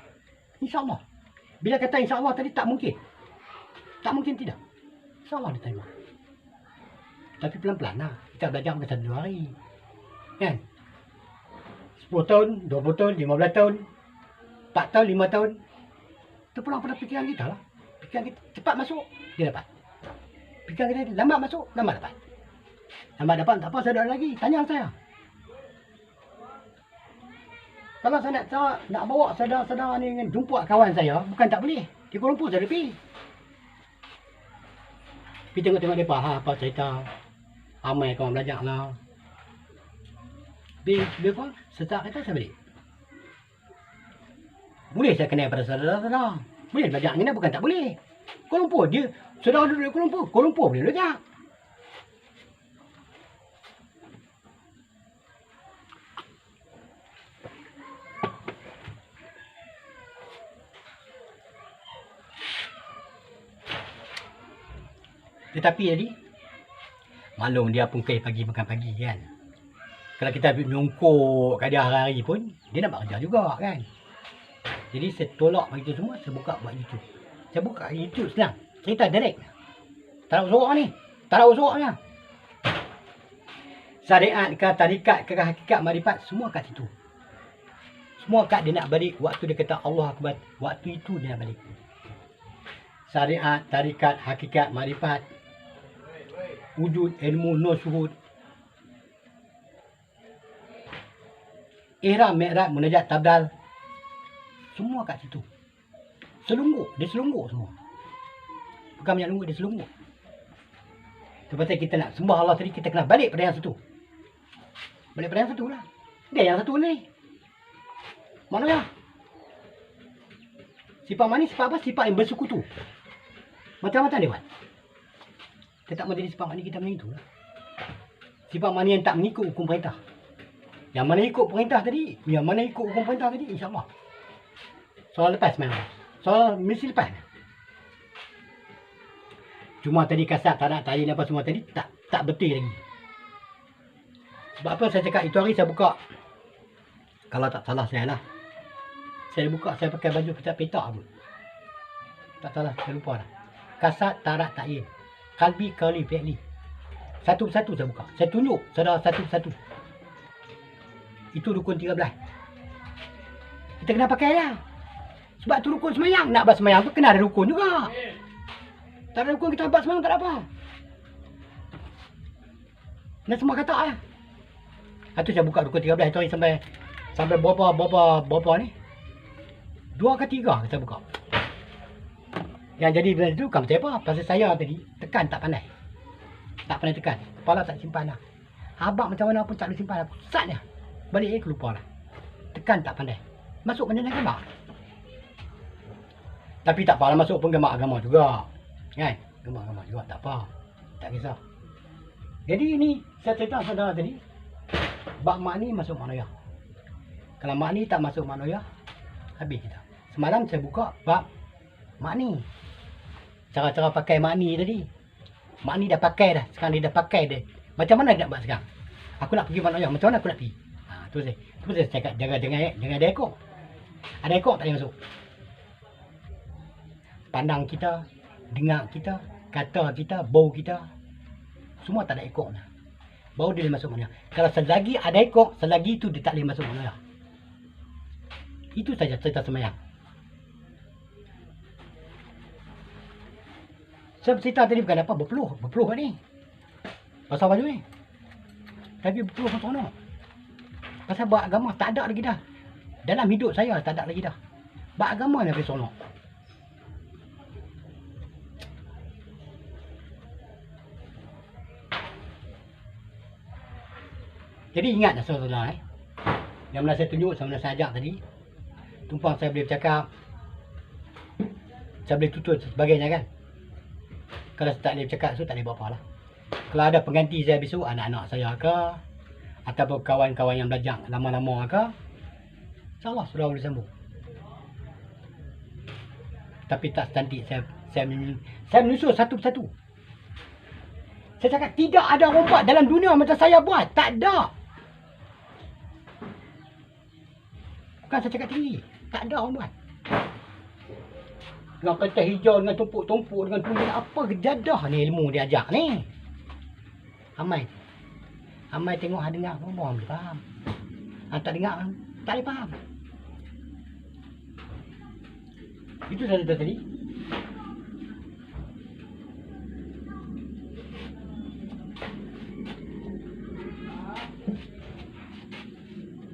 InsyaAllah. Bila kata InsyaAllah tadi tak mungkin. Tak mungkin tidak. InsyaAllah dia terima. Tapi pelan-pelan lah. Kita belajar bukan 1-2 hari. Kan? 10 tahun, 20 tahun, 15 tahun, 4 tahun, 5 tahun. Terpulang pada fikiran kita lah. Fikiran kita cepat masuk, dia dapat. Fikiran kita lambat masuk, lambat dapat. Lambat dapat, tak apa, saya ada lagi. Tanya saya. Kalau saya nak bawa saudara-saudara ni dengan jumpa kawan saya, bukan tak boleh. Di Kuala Lumpur saya pergi. Pergi tengok-tengok mereka, apa cerita. Ramai kawan belajar lah. Bila pun, setelah kata saya balik. Boleh saya kenal pada saudara-saudara. Boleh belajar ni, bukan tak boleh. Kuala Lumpur, dia saudara duduk di Kuala Lumpur. Kuala Lumpur boleh belajar. Tetapi tadi, maklum dia pungkai pagi makan pagi kan. Kalau kita menyongkok kat dia hari-hari pun, dia nak buat kerja juga kan. Jadi saya tolak begitu semua, saya buka buat YouTube. Saya buka YouTube senang, cerita direct. Tak ada usaha ni, tak ada usahanya. Syariat ke, tarikat ke, hakikat, marifat, semua kat situ. Semua kat dia nak balik, waktu dia kata Allah Akbar, waktu itu dia nak balik. Syariat, tarikat, hakikat, marifat, wujud, ilmu, nur, syuhud, ihram, mi'raj, munajat, tabdal, semua kat situ. Selungguk, dia selungguk semua. Bukan banyak lungguk, dia selungguk. Sebab kita nak sembah Allah tadi, kita kena balik pada yang satu. Balik pada yang satu lah. Dia yang satu ni. Mana ya? Sifat mana? Sifat apa? Sifat yang bersekutu. Macam-macam dia buat. Kita tak menjadi sifat mana kita macam itu lah. Sifat mana yang tak mengikut hukum perintah. Yang mana ikut perintah tadi, yang mana ikut hukum perintah tadi, insyaAllah. Soal lepas memang. Soal mesti lepas. Cuma tadi kasar, tak nak tarik apa semua tadi, tak betul lagi. Sebab apa saya cakap itu hari saya buka. Kalau tak salah saya lah. Saya buka, saya pakai baju petak-petak pun. Tak salah, saya lupa dah. Kasat, tarak, ta'yin. Kalbi, kali, fi'li. Satu persatu saya buka. Saya tunjuk saudara satu persatu. Itu rukun 13. Kita kena pakai lah. Sebab tu rukun semayang. Nak buat semayang tu kena ada rukun juga. Tak ada rukun kita buat semayang tak ada apa. Dan semua kata lah. Itu saya buka rukun 13 itu hari sampai berapa ni. 2 ke 3 saya buka. Yang jadi bila itu bukan pasal apa. Pasal saya tadi tekan tak pandai. Tak pandai tekan. Kepala tak simpan lah. Habak macam mana pun tak boleh simpan lah. Pusat dia. Balik dia kelupa lah. Tekan tak pandai. Masuk macam mana gambar. Tapi tak apalah masuk pun gambar agama juga. Kan? Gambar agama juga tak apa. Tak kisah. Jadi ini saya cerita saudara tadi. Bab mak ni masuk maknaya. Kalau mak ni tak masuk maknaya, habis kita. Semalam saya buka bab mak ni. Cara-cara pakai mak ni tadi. Mak ni dah pakai dah. Sekarang dia dah pakai dia. Macam mana dia nak buat sekarang? Aku nak pergi maknaya. Macam mana aku nak pergi? Tu saya cakap jaga jangan ada ekor. Ada ekor tak boleh masuk. Pandang kita, dengar kita, kata kita, bau kita, semua tak ada ekor lah. Baru dia boleh masuk mana. Kalau selagi ada ekor, selagi itu dia tak boleh masuk mana. Itu saja cerita semayang. Saya cerita tadi bukan apa, berpeluh ni. Pasal baju ni. Tapi berpeluh macam mana? Pasal buat agama tak ada lagi dah. Dalam hidup saya tak ada lagi dah. Buat agama ni habis sonok. Jadi ingat dah saudara yang mana saya tunjuk, sama saya ajak tadi. Tumpang saya boleh bercakap. Saya boleh tutur sebagainya kan. Kalau saya tak boleh bercakap tu tak boleh buat apa lah. Kalau ada pengganti saya besok, anak-anak saya ke, ataupun kawan-kawan yang belajar lama-lama ke, insyaAllah sudah boleh sambung. Tapi tak secantik saya menyusul satu persatu. Saya cakap tidak ada orang buat dalam dunia macam saya buat. Tak ada. Bukan saya cakap tinggi. Tak ada orang buat. Dengan kertas hijau, dengan tumpuk-tumpuk, dengan tulis apa kejadah ni ilmu dia ajak ni. Amai tengok dengar orang boleh faham. Tak dengar tak boleh faham. Itu saya cerita tadi.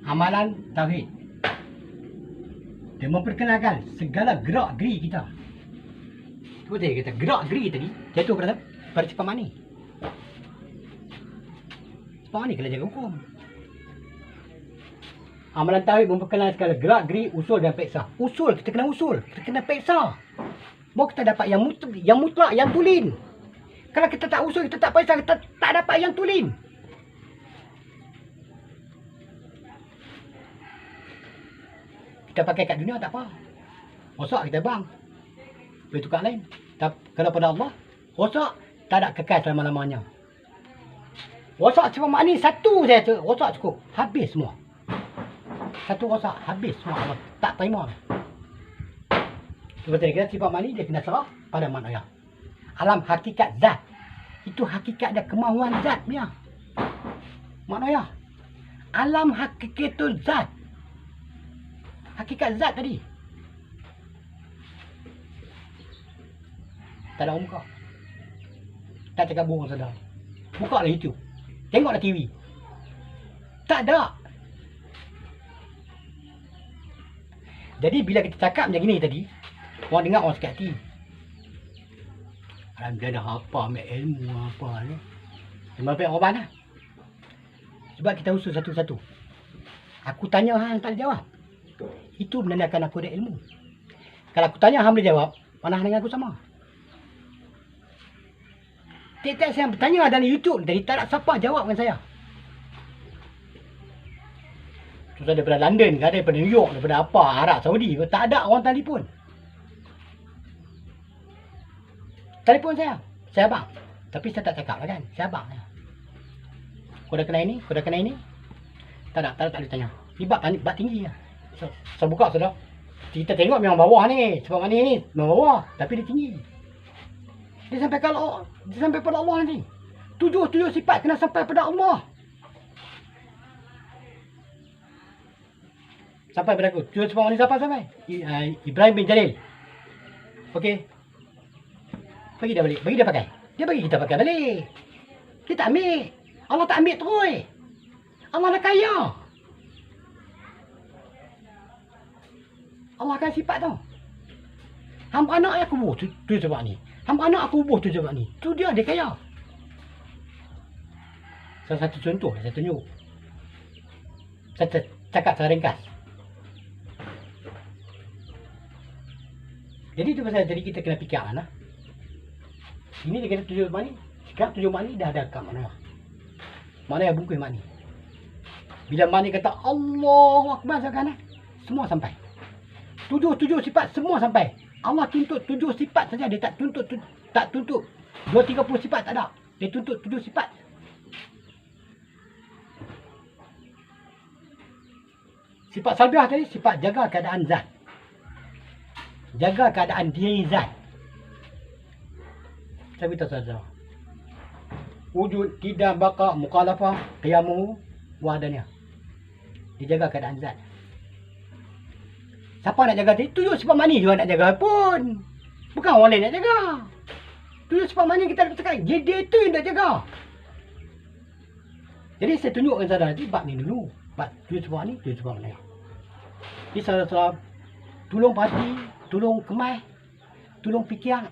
Amalan tauhid. Dia memperkenalkan segala gerak-geri kita. Itu saya kata gerak-geri tadi jatuh pada Cik Pak Mani. Cik Pak Mani kena jaga hukum. Amalan tauhid memperkenalkan segala gerak-geri, usul dan peksa. Usul, kita kena usul. Kita kena peksa. Baru kita dapat yang mutlak, yang tulen. Kalau kita tak usul, kita tak peksa, kita tak dapat yang tulen. Kita pakai kat dunia tak apa. Rosak kita bang. Boleh tukar lain. Kalau pada Allah, rosak tak ada kekal selama-lamanya. Rosak cuma makni satu saja tu, rosak cukup. Habis semua. Satu rosak, habis semua. Allah tak terima. Seperti kita sifat makni dia kena serah pada manusia. Alam hakikat zat. Itu hakikat dia, kemahuan zat punya. Manusia. Alam hakikatul zat. Hakikat zat tadi. Tak ada orang buka. Tak cakap bohong saudara. Buka lah YouTube. Tengoklah TV. Tak ada. Jadi bila kita cakap macam gini tadi, orang dengar orang sakit hati. Alhamdulillah dah apa ambil ilmu apa ni. Memang ambil korban lah. Sebab kita usul satu-satu. Aku tanya hang tak jawab. Itu menandakan aku ada ilmu. Kalau aku tanya hang boleh jawab, mana dengan aku sama. Tiap-tiap saya bertanya dalam YouTube tadi tak ada siapa jawab dengan saya. Terus daripada London ke, daripada New York, daripada apa, Arab Saudi ke, tak ada orang telefon. Telefon saya abang. Tapi saya tak cakap lah kan, saya abang. Kau dah kenal ini, kau dah kenal ini. Tak boleh tanya. Bab tinggi lah. Saya buka sudah. Kita tengok memang bawah ni. Sebab mana ni memang bawah. Tapi dia tinggi. Dia sampai pada Allah nanti. Tujuh sifat kena sampai pada Allah. Sampai pada aku. Tujuh sifat ni siapa sampai? Ibrahim bin Jalil. Okey. Bagi dia balik. Bagi dia pakai. Dia bagi kita pakai balik. Kita ambil. Allah tak ambil terus. Allah dah kaya. Allah akan sifat tau. Hamba anak aku bubuh tu sebab ni. Hamba anak aku bubuh tu sebab ni. Tu dia kaya. Salah satu contoh saya tunjuk. Saya cakap secara ringkas. Jadi tu pasal jadi kita kena fikir lah. Ini dia kena tujuh makni. Sekarang tujuh makni dah ada kat mana. Mana yang bungkus makni. Bila makni kata Allahu Akbar sekarang semua sampai. Tujuh sifat semua sampai. Allah tuntut 7 sifat saja. Dia tak tuntut 230 sifat tak ada. Dia tuntut 7 sifat. Sifat salbiah tadi sifat jaga keadaan zat. Jaga keadaan diri zat. Saya beritahu saja. Wujud, tidak, baka, mukhalafah, qiyamuhu, wahdaniyah. Dia jaga keadaan zat. Siapa nak jaga tadi? 7 sifat mani juga nak jaga pun. Bukan orang lain nak jaga. 7 sifat mani kita nak cakap. Dia tu yang nak jaga. Jadi saya tunjukkan saudara nanti bab ni dulu. Bab 7 sifat mani, 7 sifat mani. Jadi saudara-saudara, tolong perhati, tolong kemas, tolong fikir.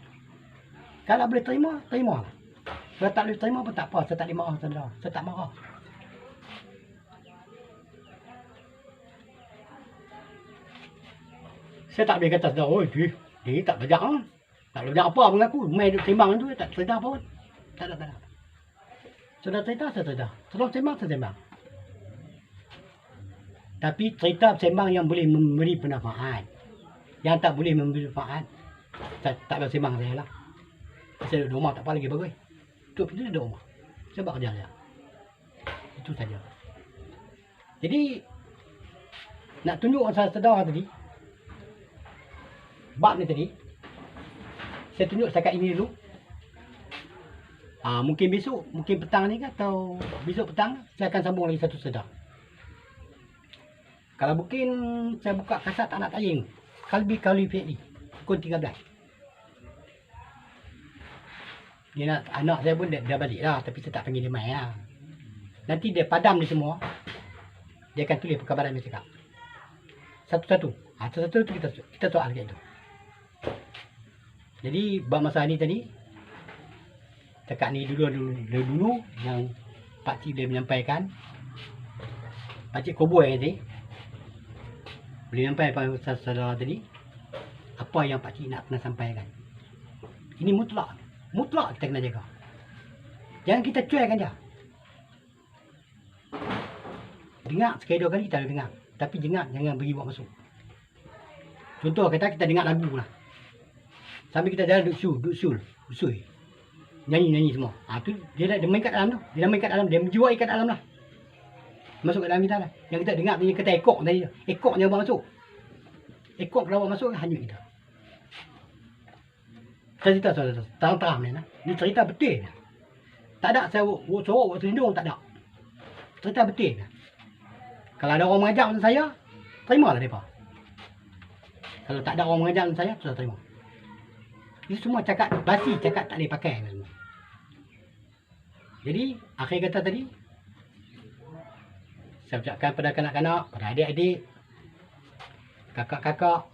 Kalau boleh terima, terima. Kalau tak boleh terima pun tak apa. Saya tak boleh marah saudara. Saya tak marah. Saya tak boleh kata saudara, dia tak belajar lah. Tak boleh belajar apa mengaku. Main duduk timbang tu, tak cerita apa pun. Tak ada. Saudara cerita, saya cerita. Saudara timbang, saya timbang. Tapi cerita bersembang yang boleh memberi manfaat. Yang tak boleh memberi manfaat, tak bersembang saya lah. Saya duduk rumah tak apa lagi bagus. Tutup pintu duduk rumah. Saya buat kerja saya. Itu saja. Jadi nak tunjuk saya sedar tadi, bab ni tadi, saya tunjuk setakat ini dulu. Mungkin besok, mungkin petang ni ke, atau besok petang saya akan sambung lagi satu sedar. Kalau mungkin saya buka kasat tak nak tayang, Kalbi fi'li pukul 13. Dia nak, anak saya pun dah balik lah, tapi saya tak panggil dia main lah. Nanti dia padam ni semua, dia akan tulis perkabaran dia cakap. Satu-satu. Satu-satu tu kita soal kat itu. Jadi bab masa ni tadi, cakap ni dulu yang Pakcik boleh menyampaikan. Pakcik Koboi tadi boleh menyampaikan pada saudara tadi apa yang Pakcik nak pernah sampaikan. Ini mutlak. Mutlak kita kena jaga. Jangan kita cuaikan je. Dengar sekali dua kali kita boleh dengar. Tapi jangan bagi buat masuk. Contoh kata kita dengar lagu lah. Sambil kita jalan duduk sul. Nyanyi semua. Tu dia main kat dalam tu. Dia main kat dalam, dia menjiwai kat dalam lah. Masuk kat dalam kita lah. Yang kita dengar dia kata ekor tadi. Ekor jangan buat masuk. Ekor kalau buat masuk hanyut kita. Cerita terang-terang ni lah. Ni cerita betul. Tak ada saya sorok waktu hidung, tak ada. Cerita betul. Kalau ada orang mengajar macam saya, terimalah mereka. Kalau tak ada orang mengajar macam saya, saya terima. Ini semua cakap basi, cakap tak boleh pakai. Jadi, akhir kata tadi, saya ucapkan pada kanak-kanak, pada adik-adik, kakak-kakak,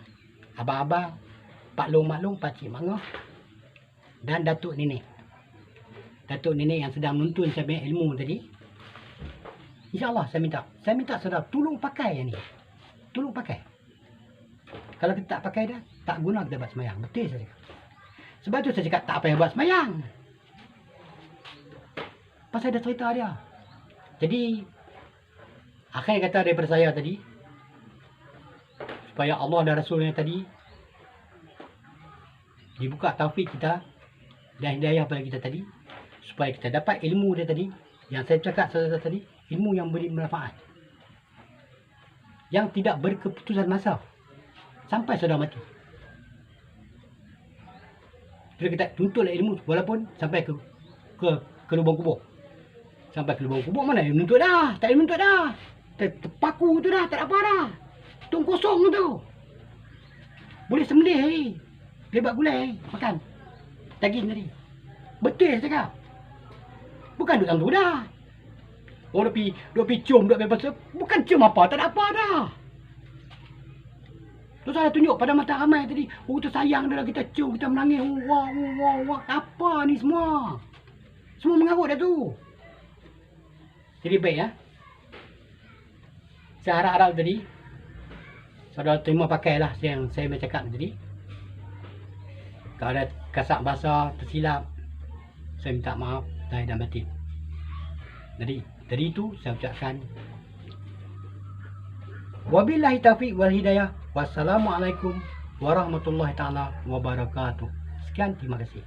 abang-abang, paklong-maklong, pakcik mangah, dan datuk nenek. Datuk nenek yang sedang menuntun saya ilmu tadi, InsyaAllah saya minta saudara tolong pakai yang ni. Tolong pakai. Kalau kita tak pakai dah, tak guna kita buat semayang. Betul saya cakap. Sebab tu saya cakap tak payah buat semayang. Pasal ada cerita dia. Jadi, akhir kata daripada saya tadi, supaya Allah dan Rasulnya tadi dibuka taufik kita dan hidayah pada kita tadi, supaya kita dapat ilmu dia tadi, yang saya cakap tadi, ilmu yang beri manfaat, yang tidak berkeputusan masa sampai sudah mati. Jadi kita tuntutlah ilmu walaupun sampai ke lubang kubur. Sampai ke lubang kubur mana dia menuntut dah, tak ada menuntut dah. Terpaku tu dah, tak ada apa dah. Tung kosong tu. Boleh sembelih hari. Lebat gulai makan. Daging tadi. Betul saya cakap. Bukan duduk dalam tu dah. Oh, duk pi cium, duk bebas. Bukan cium apa, tak ada apa dah. Tu saya tunjuk pada mata ramai tadi. Oh, tu sayang dia lah, kita cium, kita menangis. Wah. Apa ni semua? Semua mengarut dah tu. Jadi baik ya. Saya harap-harap tadi, saudara terima pakailah yang saya bercakap tadi. Kalau ada kasar bahasa tersilap, saya minta maaf lahir dan batin. Jadi dari itu saya ucapkan wabillahi taufiq wal hidayah. Wassalamualaikum warahmatullahi taala wabarakatuh. Sekian, terima kasih.